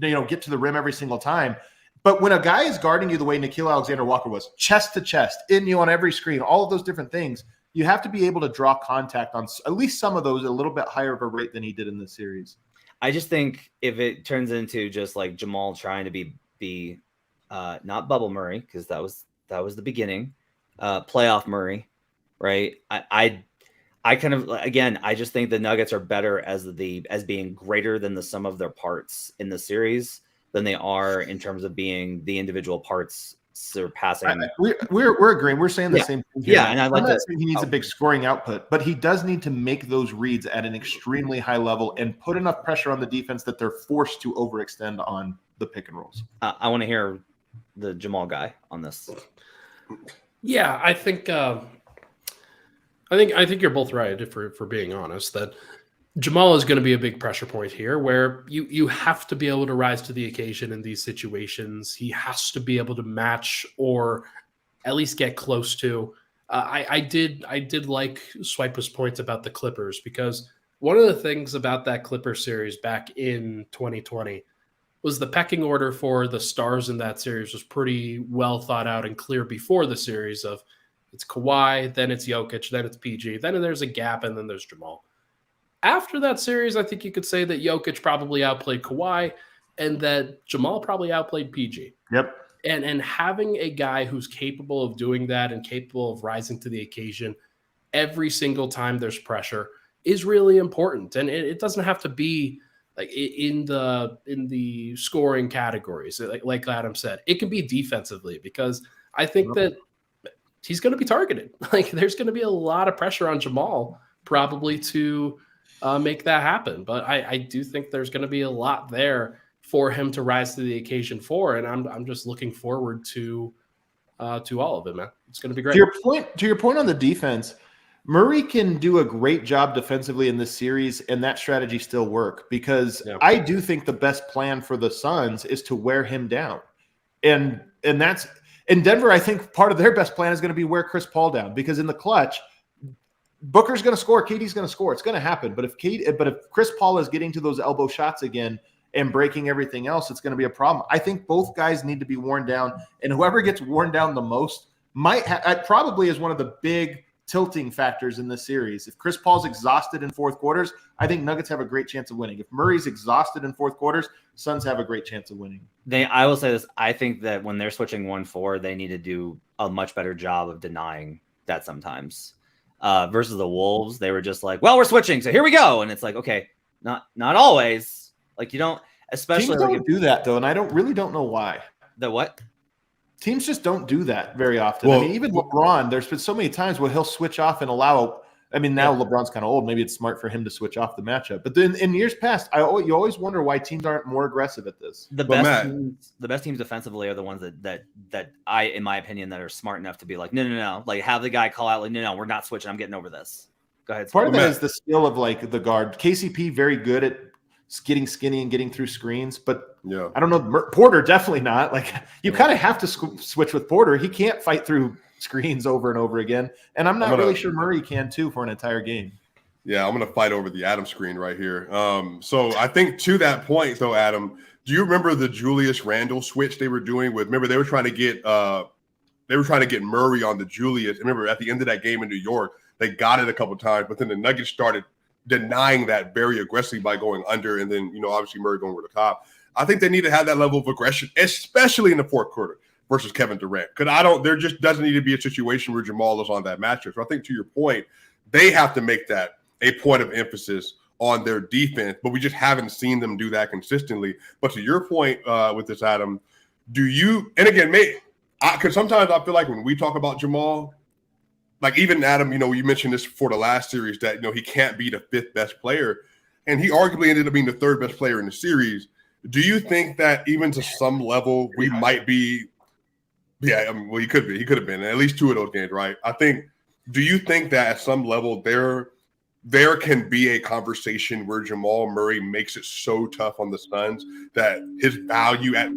C: get to the rim every single time. But when a guy is guarding you the way Nickeil Alexander-Walker was, chest to chest, in you on every screen, all of those different things, you have to be able to draw contact on at least some of those at a little bit higher of a rate than he did in this series.
D: I just think if it turns into just like Jamal trying to be not bubble Murray, because that was the beginning, playoff Murray, right? I kind of, again, I just think the Nuggets are better as being greater than the sum of their parts in the series than they are in terms of being the individual parts surpassing.
C: We're agreeing. We're saying the same thing here.
D: Yeah, and I'm not
C: saying he needs a big scoring output, but he does need to make those reads at an extremely high level and put enough pressure on the defense that they're forced to overextend on the pick and rolls.
D: I want to hear the Jamal guy on this.
B: Yeah, I think you're both right, for being honest, that Jamal is going to be a big pressure point here where you have to be able to rise to the occasion in these situations. He has to be able to match or at least get close to. I did like Swipa's points about the Clippers, because one of the things about that Clippers series back in 2020 was the pecking order for the stars in that series was pretty well thought out and clear before the series of it's Kawhi, then it's Jokic, then it's PG, then there's a gap, and then there's Jamal. After that series, I think you could say that Jokic probably outplayed Kawhi and that Jamal probably outplayed PG.
C: Yep.
B: And having a guy who's capable of doing that and capable of rising to the occasion every single time there's pressure is really important. And it doesn't have to be like in the scoring categories, like Adam said. It can be defensively, because I think that he's going to be targeted. Like, there's going to be a lot of pressure on Jamal probably to make that happen. But I do think there's going to be a lot there for him to rise to the occasion for, and I'm just looking forward to all of it, man. It's going to be great.
C: To your point on the defense, Murray can do a great job defensively in this series, and that strategy still work, because I do think the best plan for the Suns is to wear him down, and that's in Denver. I think part of their best plan is going to be wear Chris Paul down, because in the clutch, Booker's going to score, KD's going to score. It's going to happen, but if Chris Paul is getting to those elbow shots again and breaking everything else, it's going to be a problem. I think both guys need to be worn down, and whoever gets worn down the most probably is one of the big tilting factors in this series. If Chris Paul's exhausted in fourth quarters, I think Nuggets have a great chance of winning. If Murray's exhausted in fourth quarters, Suns have a great chance of winning.
D: I will say this. I think that when they're switching 1-4, they need to do a much better job of denying that sometimes. Versus the Wolves, they were just like, well, we're switching, so here we go. And it's like, okay, not always. Like, you don't, especially
C: teams don't do that though, and I don't know why.
D: The what?
C: Teams just don't do that very often.
A: Well,
C: I mean, even LeBron, there's been so many times where he'll switch off and allow. I mean, now LeBron's kind of old. Maybe it's smart for him to switch off the matchup. But then in years past, you always wonder why teams aren't more aggressive at this.
D: The best teams defensively are the ones that I, in my opinion, that are smart enough to be like, no, like have the guy call out like, no, we're not switching. I'm getting over this. Go ahead.
C: Part of that is the skill of like the guard. KCP very good at getting skinny and getting through screens, but I don't know. Porter definitely not. Like, you kind of have to switch with Porter. He can't fight through screens over and over again, and I'm not really sure Murray can too for an entire game.
A: Yeah, I'm going to fight over the Adam screen right here. So I think to that point, though, Adam, do you remember the Julius Randle switch they were doing with? Remember they were trying to get Murray on the Julius. Remember at the end of that game in New York, they got it a couple times, but then the Nuggets started denying that very aggressively by going under, and then obviously Murray going over the top. I think they need to have that level of aggression, especially in the fourth quarter versus Kevin Durant. Because there just doesn't need to be a situation where Jamal is on that matchup. So I think to your point, they have to make that a point of emphasis on their defense, but we just haven't seen them do that consistently. But to your point with this, Adam, do you? And again, because sometimes I feel like when we talk about Jamal, like even Adam, you mentioned this for the last series that he can't be the fifth best player, and he arguably ended up being the third best player in the series. Do you think that even to some level we might be? Yeah, I mean, well, he could be. He could have been in at least two of those games, right? Do you think that at some level there can be a conversation where Jamal Murray makes it so tough on the Suns that his value at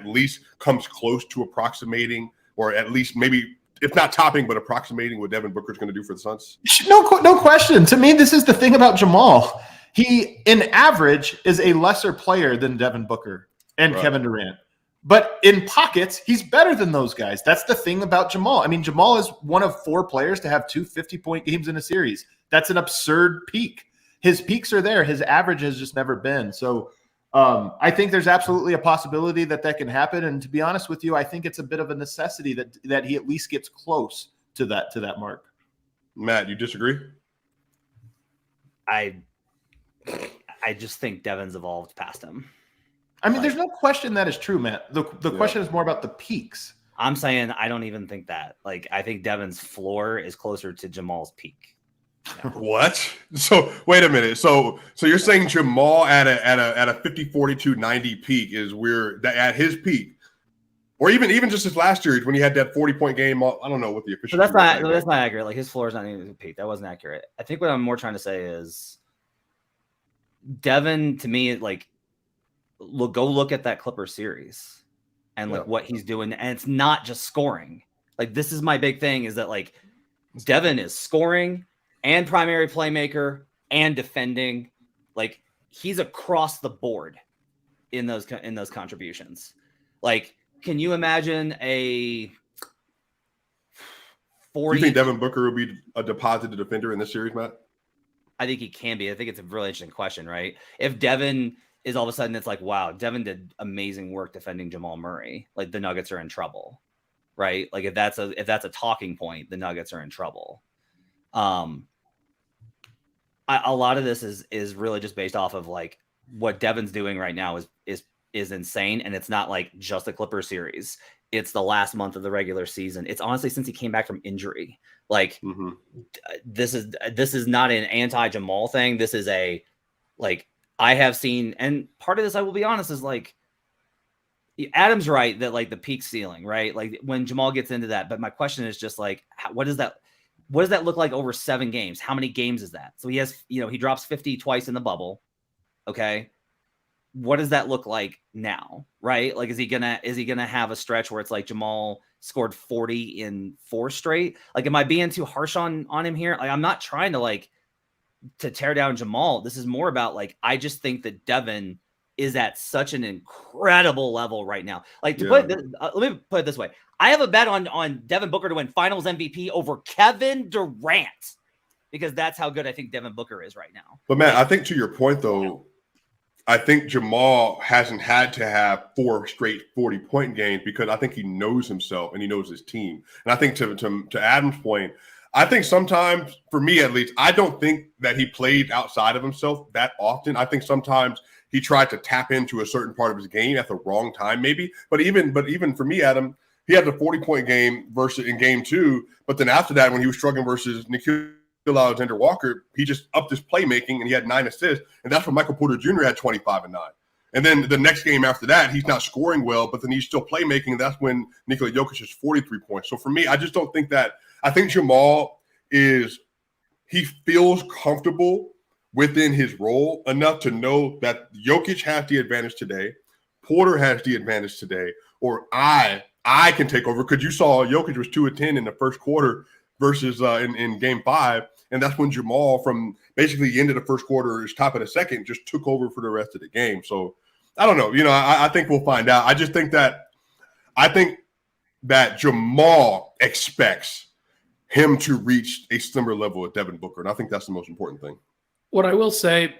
A: least comes close to approximating, or at least maybe, if not topping, but approximating what Devin Booker's going to do for the Suns?
C: No question. To me, this is the thing about Jamal. He, in average, is a lesser player than Devin Booker and Kevin Durant. But in pockets, he's better than those guys. That's the thing about Jamal. I mean, Jamal is one of 4 players to have 2 50-point games in a series. That's an absurd peak. His peaks are there. His average has just never been. So I think there's absolutely a possibility that can happen. And to be honest with you, I think it's a bit of a necessity that he at least gets close to that mark.
A: Matt, you disagree?
D: I just think Devin's evolved past him.
C: I mean, there's no question that is true, Matt. The question is more about the peaks.
D: I'm saying I don't even think that. Like, I think Devin's floor is closer to Jamal's peak.
A: Yeah. What? So wait a minute. So you're saying Jamal at a 50, 42, 90 peak is at his peak, or even just his last series when he had that 40-point game. I don't know what the official.
D: So that's not accurate. Like, his floor is not even peak. That wasn't accurate. I think what I'm more trying to say is Devin, to me, like, go look at that Clipper series and like what he's doing, and it's not just scoring. Like, this is my big thing, is that like Devin is scoring and primary playmaker and defending. Like, he's across the board in those contributions. Like, can you imagine a 40?
A: Do you think Devin Booker will be a deposited defender in this series, Matt?
D: I think he can be. I think it's a really interesting question, right? If Devin is all of a sudden, it's like, wow, Devin did amazing work defending Jamal Murray. Like the Nuggets are in trouble, right? Like if that's a talking point, the Nuggets are in trouble. A lot of this is really just based off of like what Devin's doing right now is insane, and it's not like just a Clippers series. It's the last month of the regular season. It's honestly since he came back from injury. Like this is not an anti-Jamal thing. This is a like I have seen, and part of this I will be honest is like Adam's right that like the peak ceiling, right? Like when Jamal gets into that. But my question is just like, what does that look like over 7 games? How many games is that? So he has, he drops 50 twice in the bubble. Okay. What does that look like now? Right? Like, is he gonna have a stretch where it's like Jamal scored 40 in 4 straight? Like, am I being too harsh on him here? Like, I'm not trying to tear down Jamal. This is more about like, I just think that Devin is at such an incredible level right now. Like let me put it this way. I have a bet on Devin Booker to win finals MVP over Kevin Durant because that's how good I think Devin Booker is right now.
A: But man, I think to your point though, I think Jamal hasn't had to have 4 straight 40-point games because I think he knows himself and he knows his team. And I think to Adam's point, I think sometimes, for me at least, I don't think that he played outside of himself that often. I think sometimes he tried to tap into a certain part of his game at the wrong time, maybe. But even for me, Adam, he had the 40-point game in game 2. But then after that, when he was struggling versus Nikhil Alexander-Walker, he just upped his playmaking and he had 9 assists. And that's when Michael Porter Jr. had 25 and 9. And then the next game after that, he's not scoring well, but then he's still playmaking. And that's when Nikola Jokic is 43 points. So for me, I just don't think that. I think Jamal he feels comfortable within his role enough to know that Jokic has the advantage today, Porter has the advantage today, or I can take over. Because you saw Jokic was 2 of 10 in the first quarter versus in game 5. And that's when Jamal, from basically the end of the first quarter, top of the second, just took over for the rest of the game. So I don't know. I think we'll find out. I think that Jamal expects him to reach a similar level of Devin Booker. And I think that's the most important thing.
B: What I will say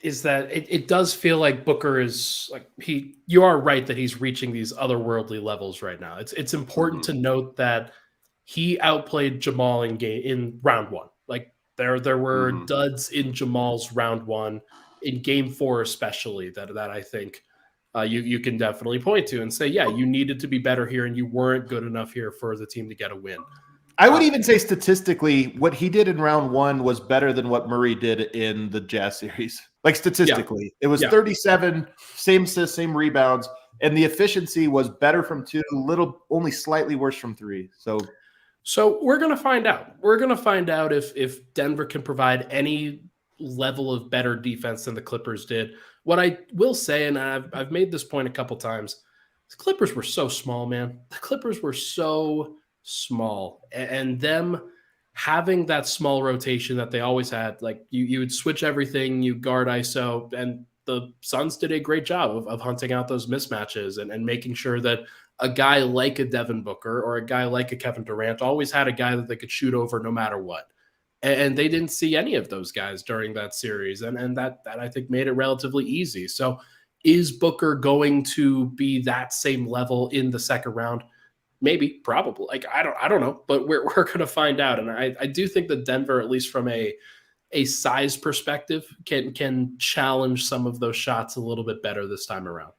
B: is that it does feel like Booker is like you are right that he's reaching these otherworldly levels right now. It's important to note that he outplayed Jamal in round 1. Like there were duds in Jamal's round 1, in game 4 especially, that I think you can definitely point to and say, yeah, you needed to be better here and you weren't good enough here for the team to get a win.
C: I would even say statistically, what he did in round 1 was better than what Murray did in the Jazz series. Like statistically, it was 37, same assists, same rebounds, and the efficiency was better from 2, only slightly worse from 3.
B: So we're going to find out. We're going to find out if Denver can provide any level of better defense than the Clippers did. What I will say, and I've made this point a couple times, the Clippers were so small, man. The Clippers were so small, and them having that small rotation that they always had, like you would switch everything, you guard ISO, and the Suns did a great job of hunting out those mismatches and making sure that a guy like a Devin Booker or a guy like a Kevin Durant always had a guy that they could shoot over no matter what. And they didn't see any of those guys during that series, and that I think made it relatively easy. So is Booker going to be that same level in the second round? Maybe, probably. Like I don't know, but we're going to find out. And I do think that Denver, at least from a size perspective, can challenge some of those shots a little bit better this time around.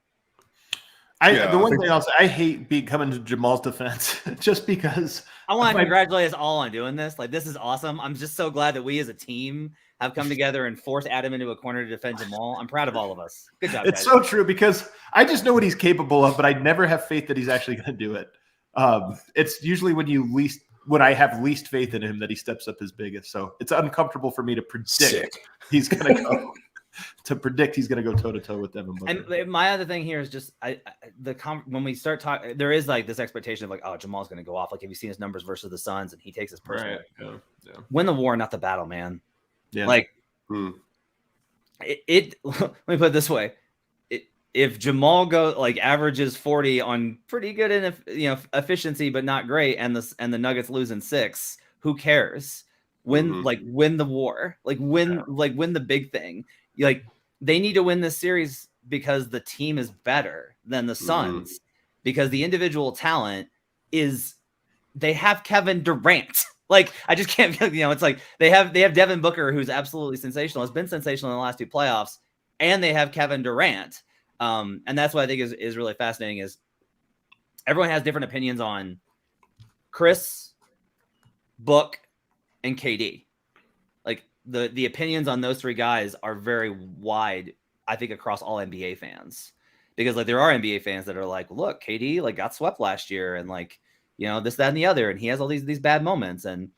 C: The one thing else, I hate coming to Jamal's defense just because
D: I want to congratulate us all on doing this. Like, this is awesome. I'm just so glad that we as a team have come together and forced Adam into a corner to defend Jamal. I'm proud of all of us. Good job,
C: It's
D: guys.
C: so true because I just know what he's capable of, but I never have faith that he's actually going to do it. It's usually when I have least faith in him that he steps up his biggest. So it's uncomfortable for me to predict he's going to go he's going to go toe to toe with Devin Booker.
D: And my other thing here is just when we start talking, there is like this expectation of like, oh, Jamal's going to go off. Like, have you seen his numbers versus the Suns? And he takes his personal.
C: Right. Yeah.
D: Win the war, not the battle, man.
C: Yeah.
D: Like let me put it this way. If Jamal averages 40 on pretty good efficiency, but not great, and the Nuggets lose in 6, who cares? win win the war, win the big thing. Like they need to win this series because the team is better than the Suns, because the individual talent is, they have Kevin Durant. Like I just can't, it's like they have Devin Booker, who's absolutely sensational. Has been sensational in the last 2 playoffs, and they have Kevin Durant. And that's what I think is really fascinating, is everyone has different opinions on Chris, Book, and KD. Like the opinions on those 3 guys are very wide, I think, across all NBA fans, because like there are NBA fans that are like, look, KD like got swept last year, and like, this, that, and the other, and he has all these bad moments. And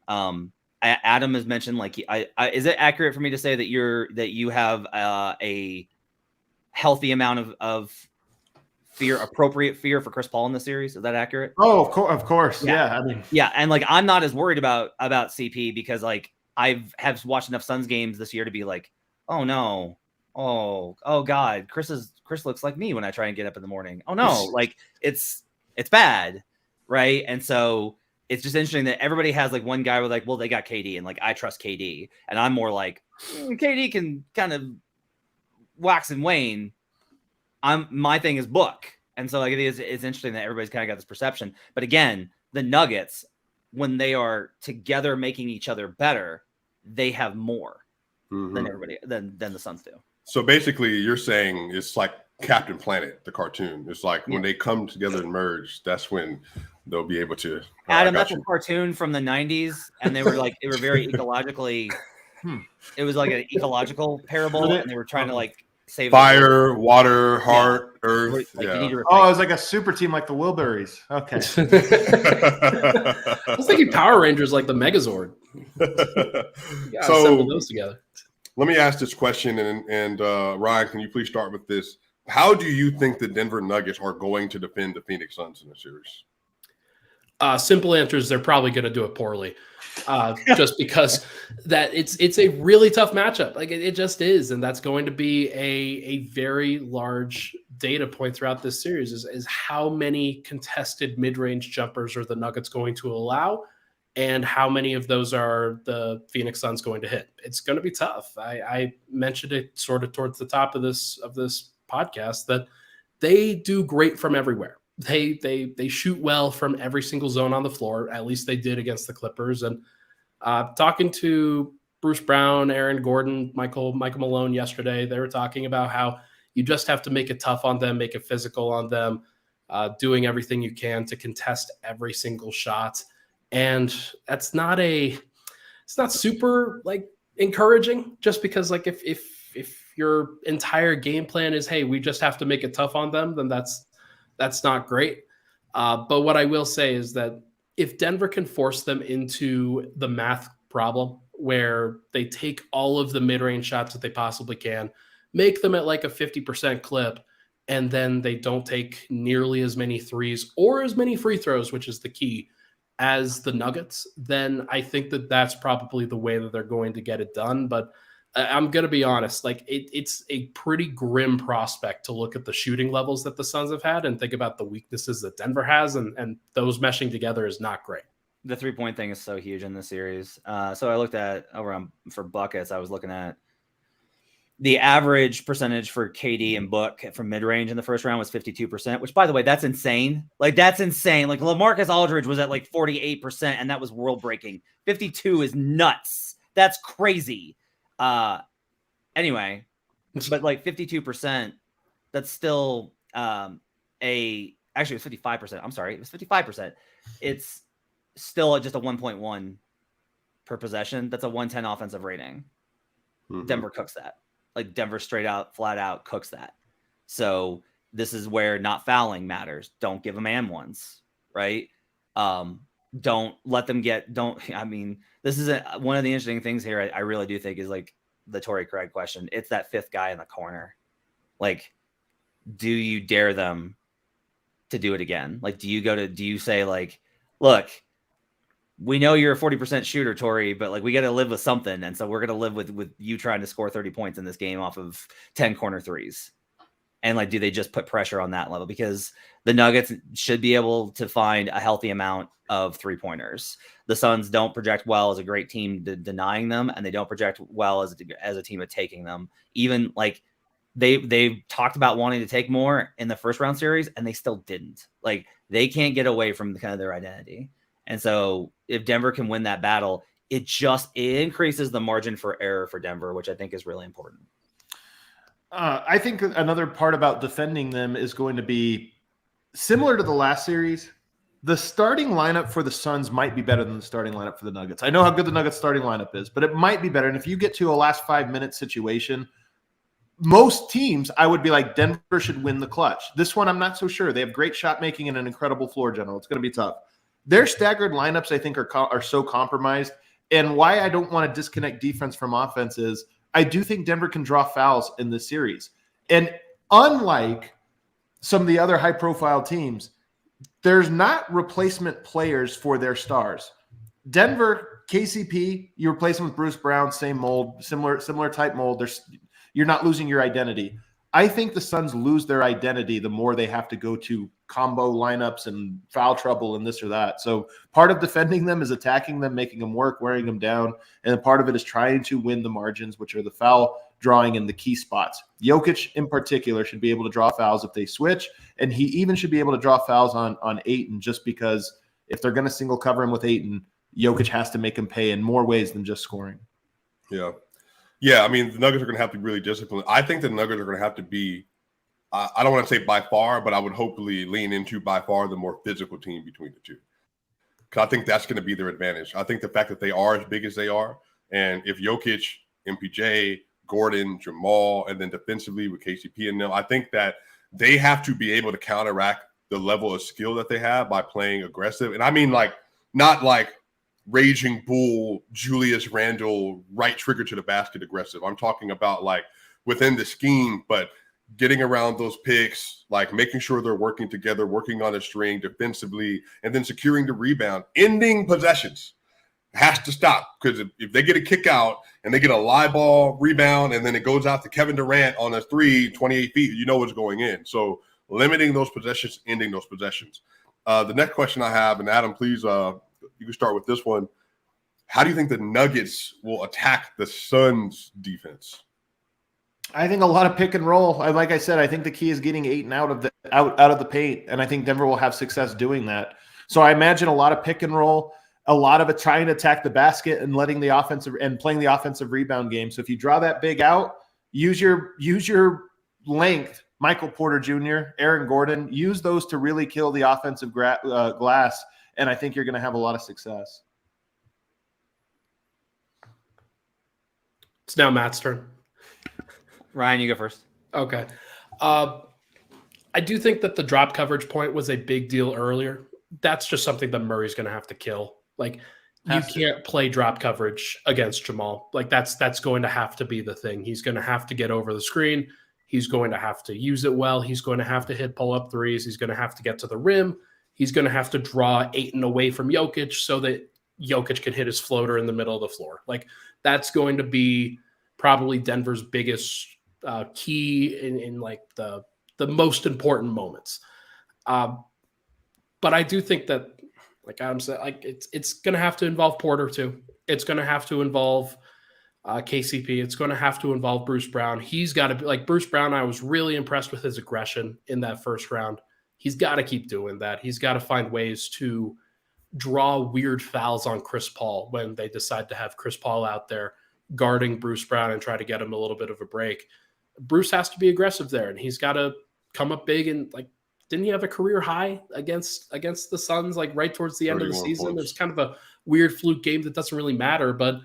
D: Adam has mentioned, like, is it accurate for me to say that you have a healthy amount of appropriate fear for Chris Paul in the series? Is that accurate?
C: Oh, of course. Yeah. I mean,
D: yeah. And like, I'm not as worried about CP, because like have watched enough Suns games this year to be like, oh no, oh God, Chris looks like me when I try and get up in the morning. Oh no, like it's bad, right? And so it's just interesting that everybody has like one guy with like, well, they got KD, and like I trust KD, and I'm more like KD can kind of wax and wane. My thing is Book, and so like it's interesting that everybody's kind of got this perception. But again, the Nuggets, when they are together making each other better, they have more than everybody than the Suns do.
A: So basically, you're saying it's like Captain Planet, the cartoon. It's like when they come together and merge, that's when they'll be able to.
D: Adam, that's a cartoon from the 90s, and they were very ecologically. It was like an ecological parable, and they were trying to like save
A: fire, water, heart, earth.
D: Like,
A: yeah.
C: It was like a super team, like the Wilburys. Okay.
B: I was thinking Power Rangers, like the Megazord.
A: So
B: assemble those together.
A: Let me ask this question, and Ryan, can you please start with this? How do you think the Denver Nuggets are going to defend the Phoenix Suns in the series?
B: Simple answer is they're probably going to do it poorly, just because that it's a really tough matchup. Like it just is, and that's going to be a very large data point throughout this series. Is how many contested mid-range jumpers are the Nuggets going to allow, and how many of those are the Phoenix Suns going to hit? It's going to be tough. I mentioned it sort of towards the top of this podcast that they do great from everywhere. They shoot well from every single zone on the floor. At least they did against the Clippers. And talking to Bruce Brown, Aaron Gordon, Michael Malone yesterday, they were talking about how you just have to make it tough on them, make it physical on them, doing everything you can to contest every single shot. And it's not super like encouraging, just because like if your entire game plan is, hey, we just have to make it tough on them, then that's not great. But what I will say is that if Denver can force them into the math problem where they take all of the mid-range shots that they possibly can, make them at like a 50% clip, and then they don't take nearly as many threes or as many free throws, which is the key, as the Nuggets, then I think that that's probably the way that they're going to get it done. But I'm going to be honest, like it's a pretty grim prospect to look at the shooting levels that the Suns have had and think about the weaknesses that Denver has, and those meshing together is not great.
D: The 3-point thing is so huge in this series. So I looked at for buckets. I was looking at the average percentage for KD and Book from mid-range in the first round was 52%, which, by the way, that's insane. Like, that's insane. Like, LaMarcus Aldridge was at like 48%, and that was world-breaking. 52 is nuts. That's crazy. Anyway, but like 52%, that's still actually it was 55%. I'm sorry, it was 55%. It's still just a 1.1 per possession. That's a 110 offensive rating. Denver cooks that. Like Denver straight out, flat out cooks that. So this is where not fouling matters. Don't give them and ones, right? Don't let them this is one of the interesting things here. I really do think is like the Torrey Craig question. It's that fifth guy in the corner. Like, do you dare them to do it again? Like, do you say like, look, we know you're a 40% shooter, Torrey, but like we got to live with something. And so we're going to live with you trying to score 30 points in this game off of 10 corner threes. And like, do they just put pressure on that level? Because the Nuggets should be able to find a healthy amount of 3-pointers. The Suns don't project well as a great team denying them, and they don't project well as a team of taking them. Even like they've talked about wanting to take more in the first round series, and they still didn't. Like, they can't get away from kind of their identity. And so if Denver can win that battle, it increases the margin for error for Denver, which I think is really important.
C: I think another part about defending them is going to be similar to the last series. The starting lineup for the Suns might be better than the starting lineup for the Nuggets. I know how good the Nuggets starting lineup is, but it might be better. And if you get to a last 5-minute situation, most teams, I would be like, Denver should win the clutch. This one, I'm not so sure. They have great shot making and an incredible floor general. It's going to be tough. Their staggered lineups, I think, are so compromised. And why I don't want to disconnect defense from offense is I do think Denver can draw fouls in this series. And unlike some of the other high-profile teams, there's not replacement players for their stars. Denver, KCP, you replace him with Bruce Brown, same mold, similar type mold. You're not losing your identity. I think the Suns lose their identity the more they have to go to combo lineups and foul trouble and this or that. So part of defending them is attacking them, making them work, wearing them down. And then part of it is trying to win the margins, which are the foul drawing in the key spots. Jokic in particular should be able to draw fouls if they switch. And he even should be able to draw fouls on Ayton, just because if they're going to single cover him with Ayton, Jokic has to make him pay in more ways than just scoring.
A: Yeah. Yeah, I mean, the Nuggets are going to have to be really disciplined. I think the Nuggets are going to have to be, I don't want to say by far, but I would hopefully lean into by far the more physical team between the two. Because I think that's going to be their advantage. I think the fact that they are as big as they are, and if Jokic, MPJ, Gordon, Jamal, and then defensively with KCP and them, I think that they have to be able to counteract the level of skill that they have by playing aggressive. And I mean, like, not like Raging Bull, Julius Randle, right trigger to the basket aggressive. I'm talking about like within the scheme, but getting around those picks, like making sure they're working together, working on a string defensively, and then securing the rebound, ending possessions. Has to stop, because if they get a kick out and they get a live ball rebound and then it goes out to Kevin Durant on a 28 feet, you know what's going in. So limiting those possessions, ending those possessions. The next question I have, and Adam, please, you can start with this one. How do you think the Nuggets will attack the Suns defense?
C: I think a lot of pick and roll. Like I said, I think the key is getting Ayton out of the paint, and I think Denver will have success doing that. So I imagine a lot of pick and roll, a lot of it trying to attack the basket and letting the offensive and playing the offensive rebound game. So if you draw that big out, use your length, Michael Porter Jr., Aaron Gordon, use those to really kill the offensive glass. And I think you're going to have a lot of success.
B: It's now Matt's turn.
D: Ryan, you go first.
B: Okay. I do think that the drop coverage point was a big deal earlier. That's just something that Murray's going to have to kill. Like, you can't play drop coverage against Jamal. Like, that's going to have to be the thing. He's going to have to get over the screen. He's going to have to use it well. He's going to have to hit pull-up threes. He's going to have to get to the rim. He's going to have to draw Ayton away from Jokic so that Jokic can hit his floater in the middle of the floor. Like, that's going to be probably Denver's biggest key in like the most important moments. But I do think that, like Adam said, like it's going to have to involve Porter too. It's going to have to involve KCP. It's going to have to involve Bruce Brown. He's got to be like Bruce Brown. I was really impressed with his aggression in that first round. He's got to keep doing that. He's got to find ways to draw weird fouls on Chris Paul when they decide to have Chris Paul out there guarding Bruce Brown and try to get him a little bit of a break. Bruce has to be aggressive there, and he's got to come up big. And like, didn't he have a career high against the Suns, like right towards the end of the season? It's kind of a weird fluke game that doesn't really matter, but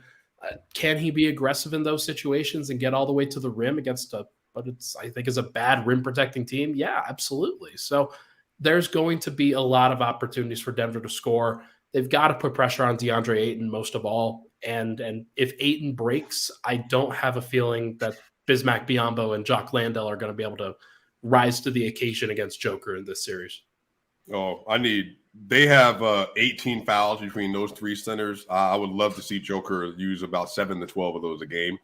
B: can he be aggressive in those situations and get all the way to the rim against I think is a bad rim protecting team? Yeah, absolutely. So there's going to be a lot of opportunities for Denver to score. They've got to put pressure on DeAndre Ayton most of all. And if Ayton breaks, I don't have a feeling that Bismack Biyombo and Jock Landale are going to be able to rise to the occasion against Joker in this series.
A: Oh, they have 18 fouls between those three centers. I would love to see Joker use about 7 to 12 of those a game.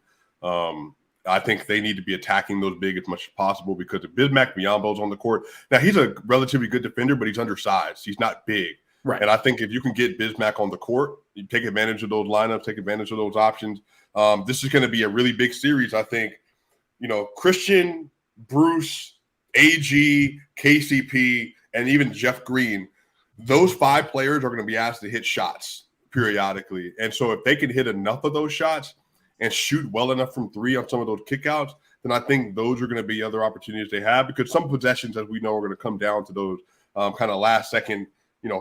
A: I think they need to be attacking those big as much as possible because if Bismack Biyombo's on the court, now he's a relatively good defender, but he's undersized. He's not big.
B: Right.
A: And I think if you can get Bismack on the court, you take advantage of those lineups, take advantage of those options. This is going to be a really big series. I think, Christian, Bruce, AG, KCP, and even Jeff Green, those 5 players are going to be asked to hit shots periodically. And so if they can hit enough of those shots and shoot well enough from 3 on some of those kickouts, then I think those are going to be other opportunities they have, because some possessions, as we know, are going to come down to those kind of last second,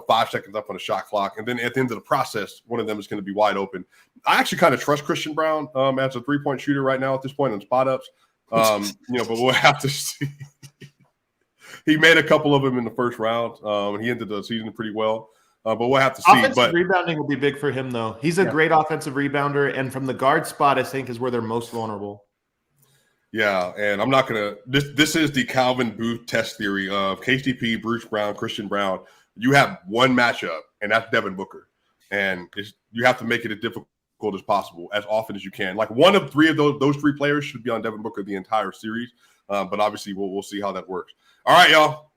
A: 5 seconds up on the shot clock. And then at the end of the process, one of them is going to be wide open. I actually kind of trust Christian Brown as a 3-point shooter right now at this point in spot ups. But we'll have to see. He made a couple of them in the first round, and he ended the season pretty well. But we'll have to see.
C: Offensive rebounding will be big for him, though. He's a great offensive rebounder, and from the guard spot, I think, is where they're most vulnerable.
A: Yeah, and I'm not going to – this is the Calvin Booth test theory of KCP, Bruce Brown, Christian Brown. You have one matchup, and that's Devin Booker. And you have to make it as difficult as possible, as often as you can. Like one of 3 of those 3 players should be on Devin Booker the entire series. But obviously, we'll see how that works. All right, y'all.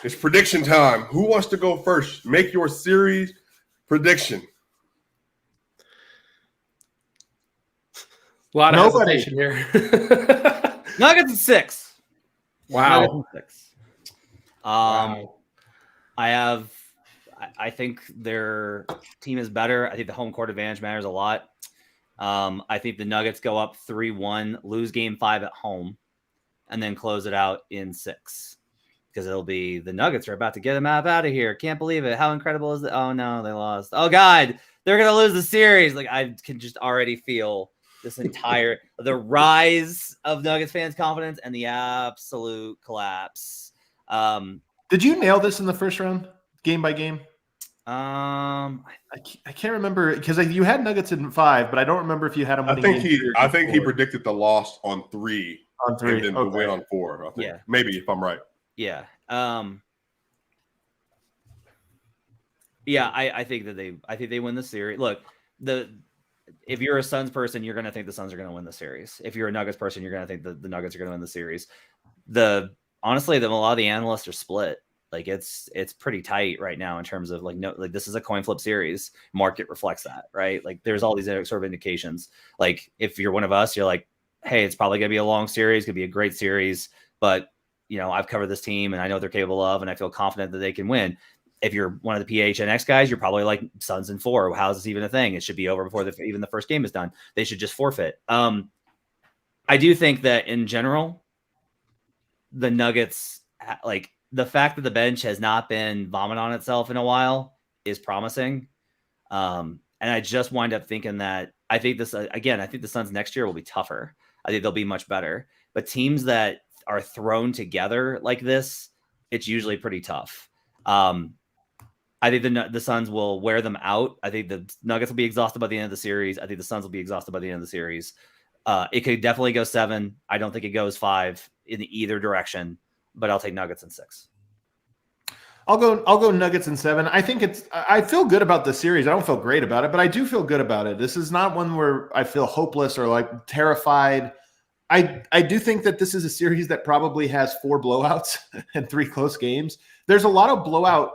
A: It's prediction time. Who wants to go first? Make your series prediction.
B: A lot of hesitation here.
D: Nuggets in 6.
B: Wow.
D: Nuggets in 6.
B: Wow.
D: I think their team is better. I think the home court advantage matters a lot. I think the Nuggets go up 3-1, lose game 5 at home, and then close it out in 6. Because it'll be the Nuggets are about to get them out of here. Can't believe it. How incredible is it? Oh, no, they lost. Oh, God, they're going to lose the series. Like, I can just already feel this entire – the rise of Nuggets fans' confidence and the absolute collapse.
C: Did you nail this in the first round, game by game?
D: I
C: can't remember because you had Nuggets in 5, but I don't remember if you had them.
A: I think he predicted the loss on 3. And then the win on 4. I think. Yeah, maybe if I'm right.
D: Yeah. I think they win the series. Look, if you're a Suns person, you're going to think the Suns are going to win the series. If you're a Nuggets person, you're going to think the Nuggets are going to win the series. Honestly, a lot of the analysts are split. Like it's pretty tight right now in terms of this is a coin flip series. Market reflects that, right? Like there's all these sort of indications. Like if you're one of us, you're like, hey, it's probably going to be a long series, going to be a great series, but I've covered this team and I know what they're capable of, and I feel confident that they can win. If you're one of the PHNX guys, you're probably like Suns in 4. How is this even a thing? It should be over before even the first game is done. They should just forfeit. I do think that in general, the Nuggets, like the fact that the bench has not been vomit on itself in a while is promising. And I just wind up thinking that I think the Suns next year will be tougher. I think they'll be much better. But teams that are thrown together like this, it's usually pretty tough. I think the Suns will wear them out. I think the Nuggets will be exhausted by the end of the series. I think the Suns will be exhausted by the end of the series. It could definitely go 7. I don't think it goes 5 in either direction, but I'll take Nuggets in 6.
C: I'll go Nuggets in 7. I feel good about the series. I don't feel great about it, but I do feel good about it. This is not one where I feel hopeless or like terrified. I do think that this is a series that probably has 4 blowouts and 3 close games. There's a lot of blowout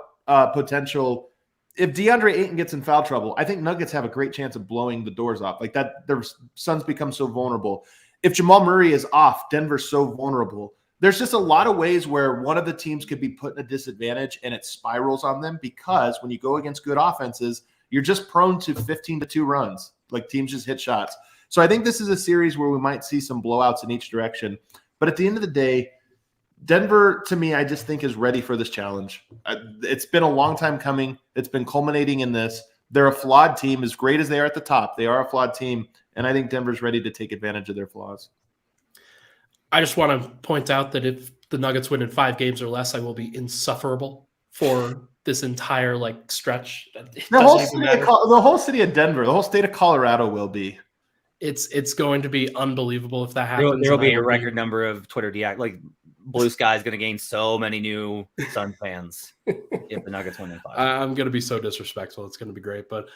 C: potential. If DeAndre Ayton gets in foul trouble, I think Nuggets have a great chance of blowing the doors off. Like that, their Suns become so vulnerable. If Jamal Murray is off, Denver's so vulnerable. There's just a lot of ways where one of the teams could be put in a disadvantage and it spirals on them, because when you go against good offenses, you're just prone to 15-2 runs. Like teams just hit shots. So I think this is a series where we might see some blowouts in each direction. But at the end of the day, Denver, to me, I just think is ready for this challenge. It's been a long time coming. It's been culminating in this. They're a flawed team. As great as they are at the top, they are a flawed team. And I think Denver's ready to take advantage of their flaws.
B: I just want to point out that if the Nuggets win in 5 games or less, I will be insufferable for this entire stretch.
C: The whole city of Denver, the whole state of Colorado will be.
B: It's going to be unbelievable if that happens.
D: There will be a record number of Twitter Blue Sky is going to gain so many new Sun fans if the Nuggets win in 5.
B: I'm going to be so disrespectful. It's going to be great. But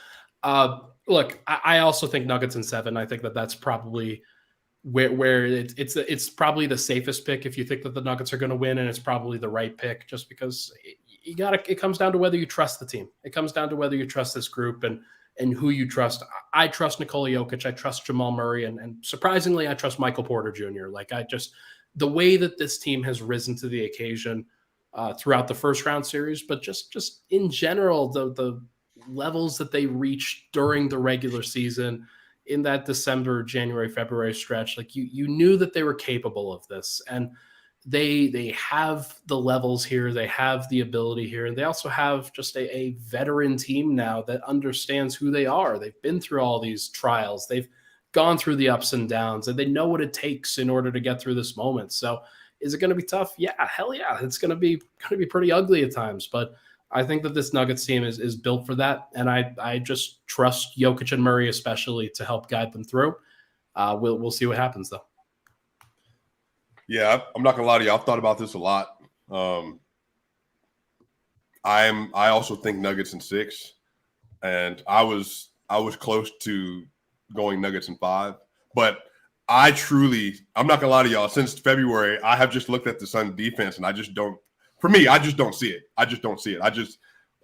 B: look, I also think Nuggets in 7. I think that's probably where it's probably the safest pick if you think that the Nuggets are going to win, and it's probably the right pick just because it comes down to whether you trust the team. It comes down to whether you trust this group and who you trust. I trust Nikola Jokic. I trust Jamal Murray. And surprisingly, I trust Michael Porter Jr. Like the way that this team has risen to the occasion throughout the first round series, but just in general, the levels that they reached during the regular season in that December, January, February stretch, like you knew that they were capable of this. And they have the levels here. They have the ability here. And they also have just a veteran team now that understands who they are. They've been through all these trials. They've gone through the ups and downs, and they know what it takes in order to get through this moment. So is it going to be tough? Yeah, hell yeah. It's going to be pretty ugly at times, but I think that this Nuggets team is built for that. And I just trust Jokic and Murray, especially, to help guide them through. We'll see what happens though.
A: Yeah, I'm not gonna lie to you. I've thought about this a lot. I also think Nuggets in 6, and I was close to going Nuggets in 5, but I'm not gonna lie to y'all. Since February, I have just looked at the Suns defense, and I just don't see it.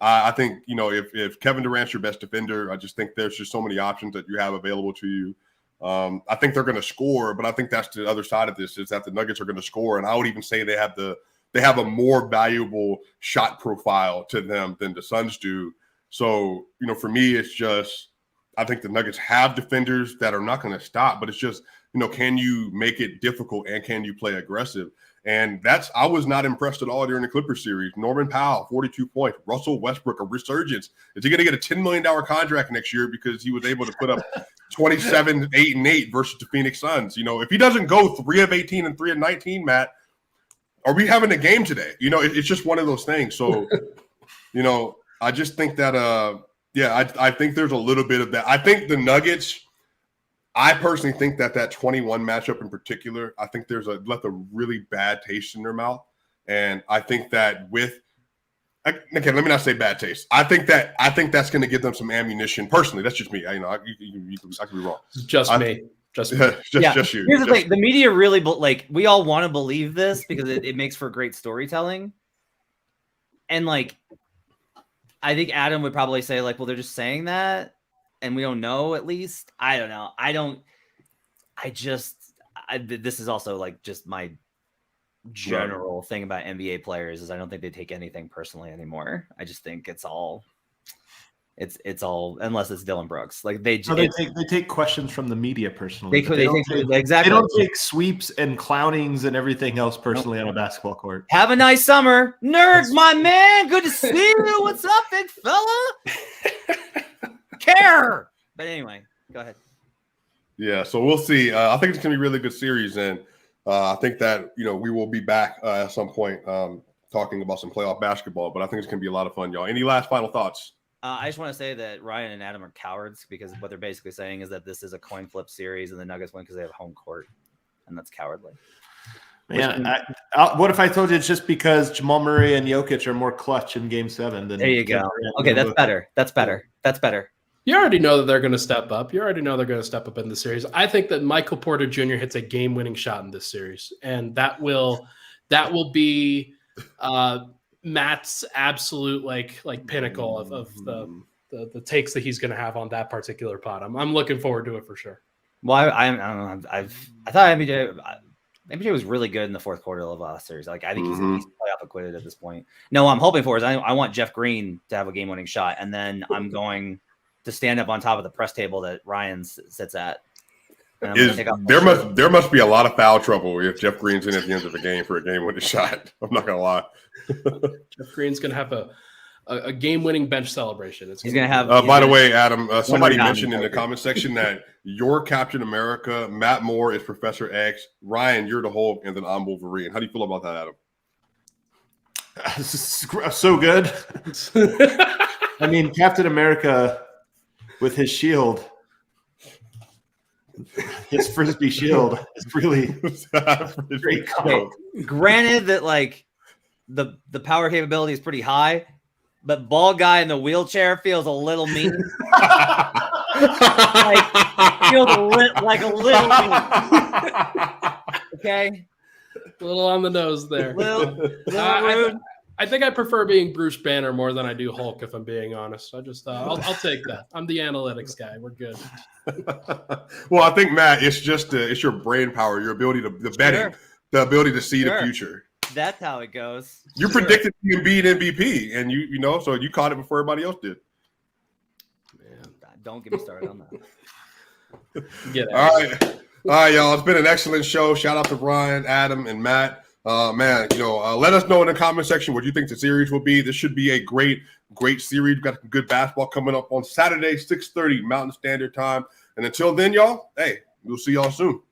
A: I think, if Kevin Durant's your best defender, I just think there's just so many options that you have available to you. I think they're going to score, but I think that's the other side of this, is that the Nuggets are going to score. And I would even say they have a more valuable shot profile to them than the Suns do. So, for me, it's just, I think the Nuggets have defenders that are not going to stop, but it's just, can you make it difficult and can you play aggressive? And I was not impressed at all during the Clippers series. Norman Powell, 42 points. Russell Westbrook, a resurgence. Is he going to get a $10 million contract next year because he was able to put up 27, 8, and 8 versus the Phoenix Suns? If he doesn't go 3 of 18 and 3 of 19, Matt, are we having a game today? It's just one of those things. So, I just think that, I think there's a little bit of that. I think the Nuggets, I personally think that 21 matchup in particular, I think there's left a really bad taste in their mouth. And I think that let me not say bad taste. I think that's going to give them some ammunition. Personally, that's just me. I could be wrong.
B: Just me.
A: Just you.
D: Here's the thing: the media really, we all want to believe this because it makes for great storytelling. And I think Adam would probably say well, they're just saying that, and we don't know. At least I don't know. This is also just my general thing about NBA players is I don't think they take anything personally anymore. I just think it's all unless it's Dylan Brooks. They
C: take questions from the media personally.
D: They
C: don't take sweeps and clownings and everything else personally on a basketball court.
D: Have a nice summer, nerds, my man. Good to see you. What's up, big fella? Care. But anyway, go ahead.
A: Yeah, so we'll see. I think it's gonna be a really good series, and I think that we will be back at some point talking about some playoff basketball. But I think it's gonna be a lot of fun, y'all. Any last final thoughts?
D: I just want to say that Ryan and Adam are cowards because what they're basically saying is that this is a coin flip series and the Nuggets win because they have home court, and that's cowardly.
C: Yeah, what if I told you it's just because Jamal Murray and Jokic are more clutch in Game 7 than?
D: There you go. Okay, that's better. That's better.
B: You already know that they're going to step up. You already know they're going to step up in the series. I think that Michael Porter Jr. hits a game-winning shot in this series, and that will be Matt's absolute pinnacle of the takes that he's going to have on that particular pod. I'm looking forward to it for sure.
D: Well, I don't know. I thought MPJ was really good in the fourth quarter of the last series. I think he's playoff acquitted at this point. No, I'm hoping for is I want Jeff Green to have a game-winning shot, and then I'm going to stand up on top of the press table that Ryan sits at.
A: There must be a lot of foul trouble if Jeff Green's in at the end of the game for a game-winning shot. I'm not gonna lie.
B: Jeff Green's gonna have a game-winning bench celebration.
D: He's gonna have.
A: By the way, Adam, somebody mentioned in the comment section that your Captain America, Matt Moore, is Professor X. Ryan, you're the Hulk, and then I'm Wolverine. How do you feel about that, Adam?
C: So good. I mean, Captain America with his shield. His frisbee shield is really great.
D: Okay. Granted that the power capability is pretty high, but ball guy in the wheelchair feels a little mean. Feels like a little okay.
B: A little on the nose there.
D: Little rude.
B: I think I prefer being Bruce Banner more than I do Hulk, if I'm being honest. I'll take that. I'm the analytics guy. We're good.
A: Well, I think, Matt, it's just it's your brain power, your ability to the betting, the ability to see the future.
D: That's how it goes.
A: You predicted Embiid MVP, and you know, so you caught it before everybody else did.
D: Man, don't get me started on that.
A: All right, y'all. It's been an excellent show. Shout out to Brian, Adam, and Matt. Man, let us know in the comment section what you think the series will be. This should be a great series. We've got some good basketball coming up on Saturday, 6:30 Mountain Standard Time. And until then, y'all, hey, we'll see y'all soon.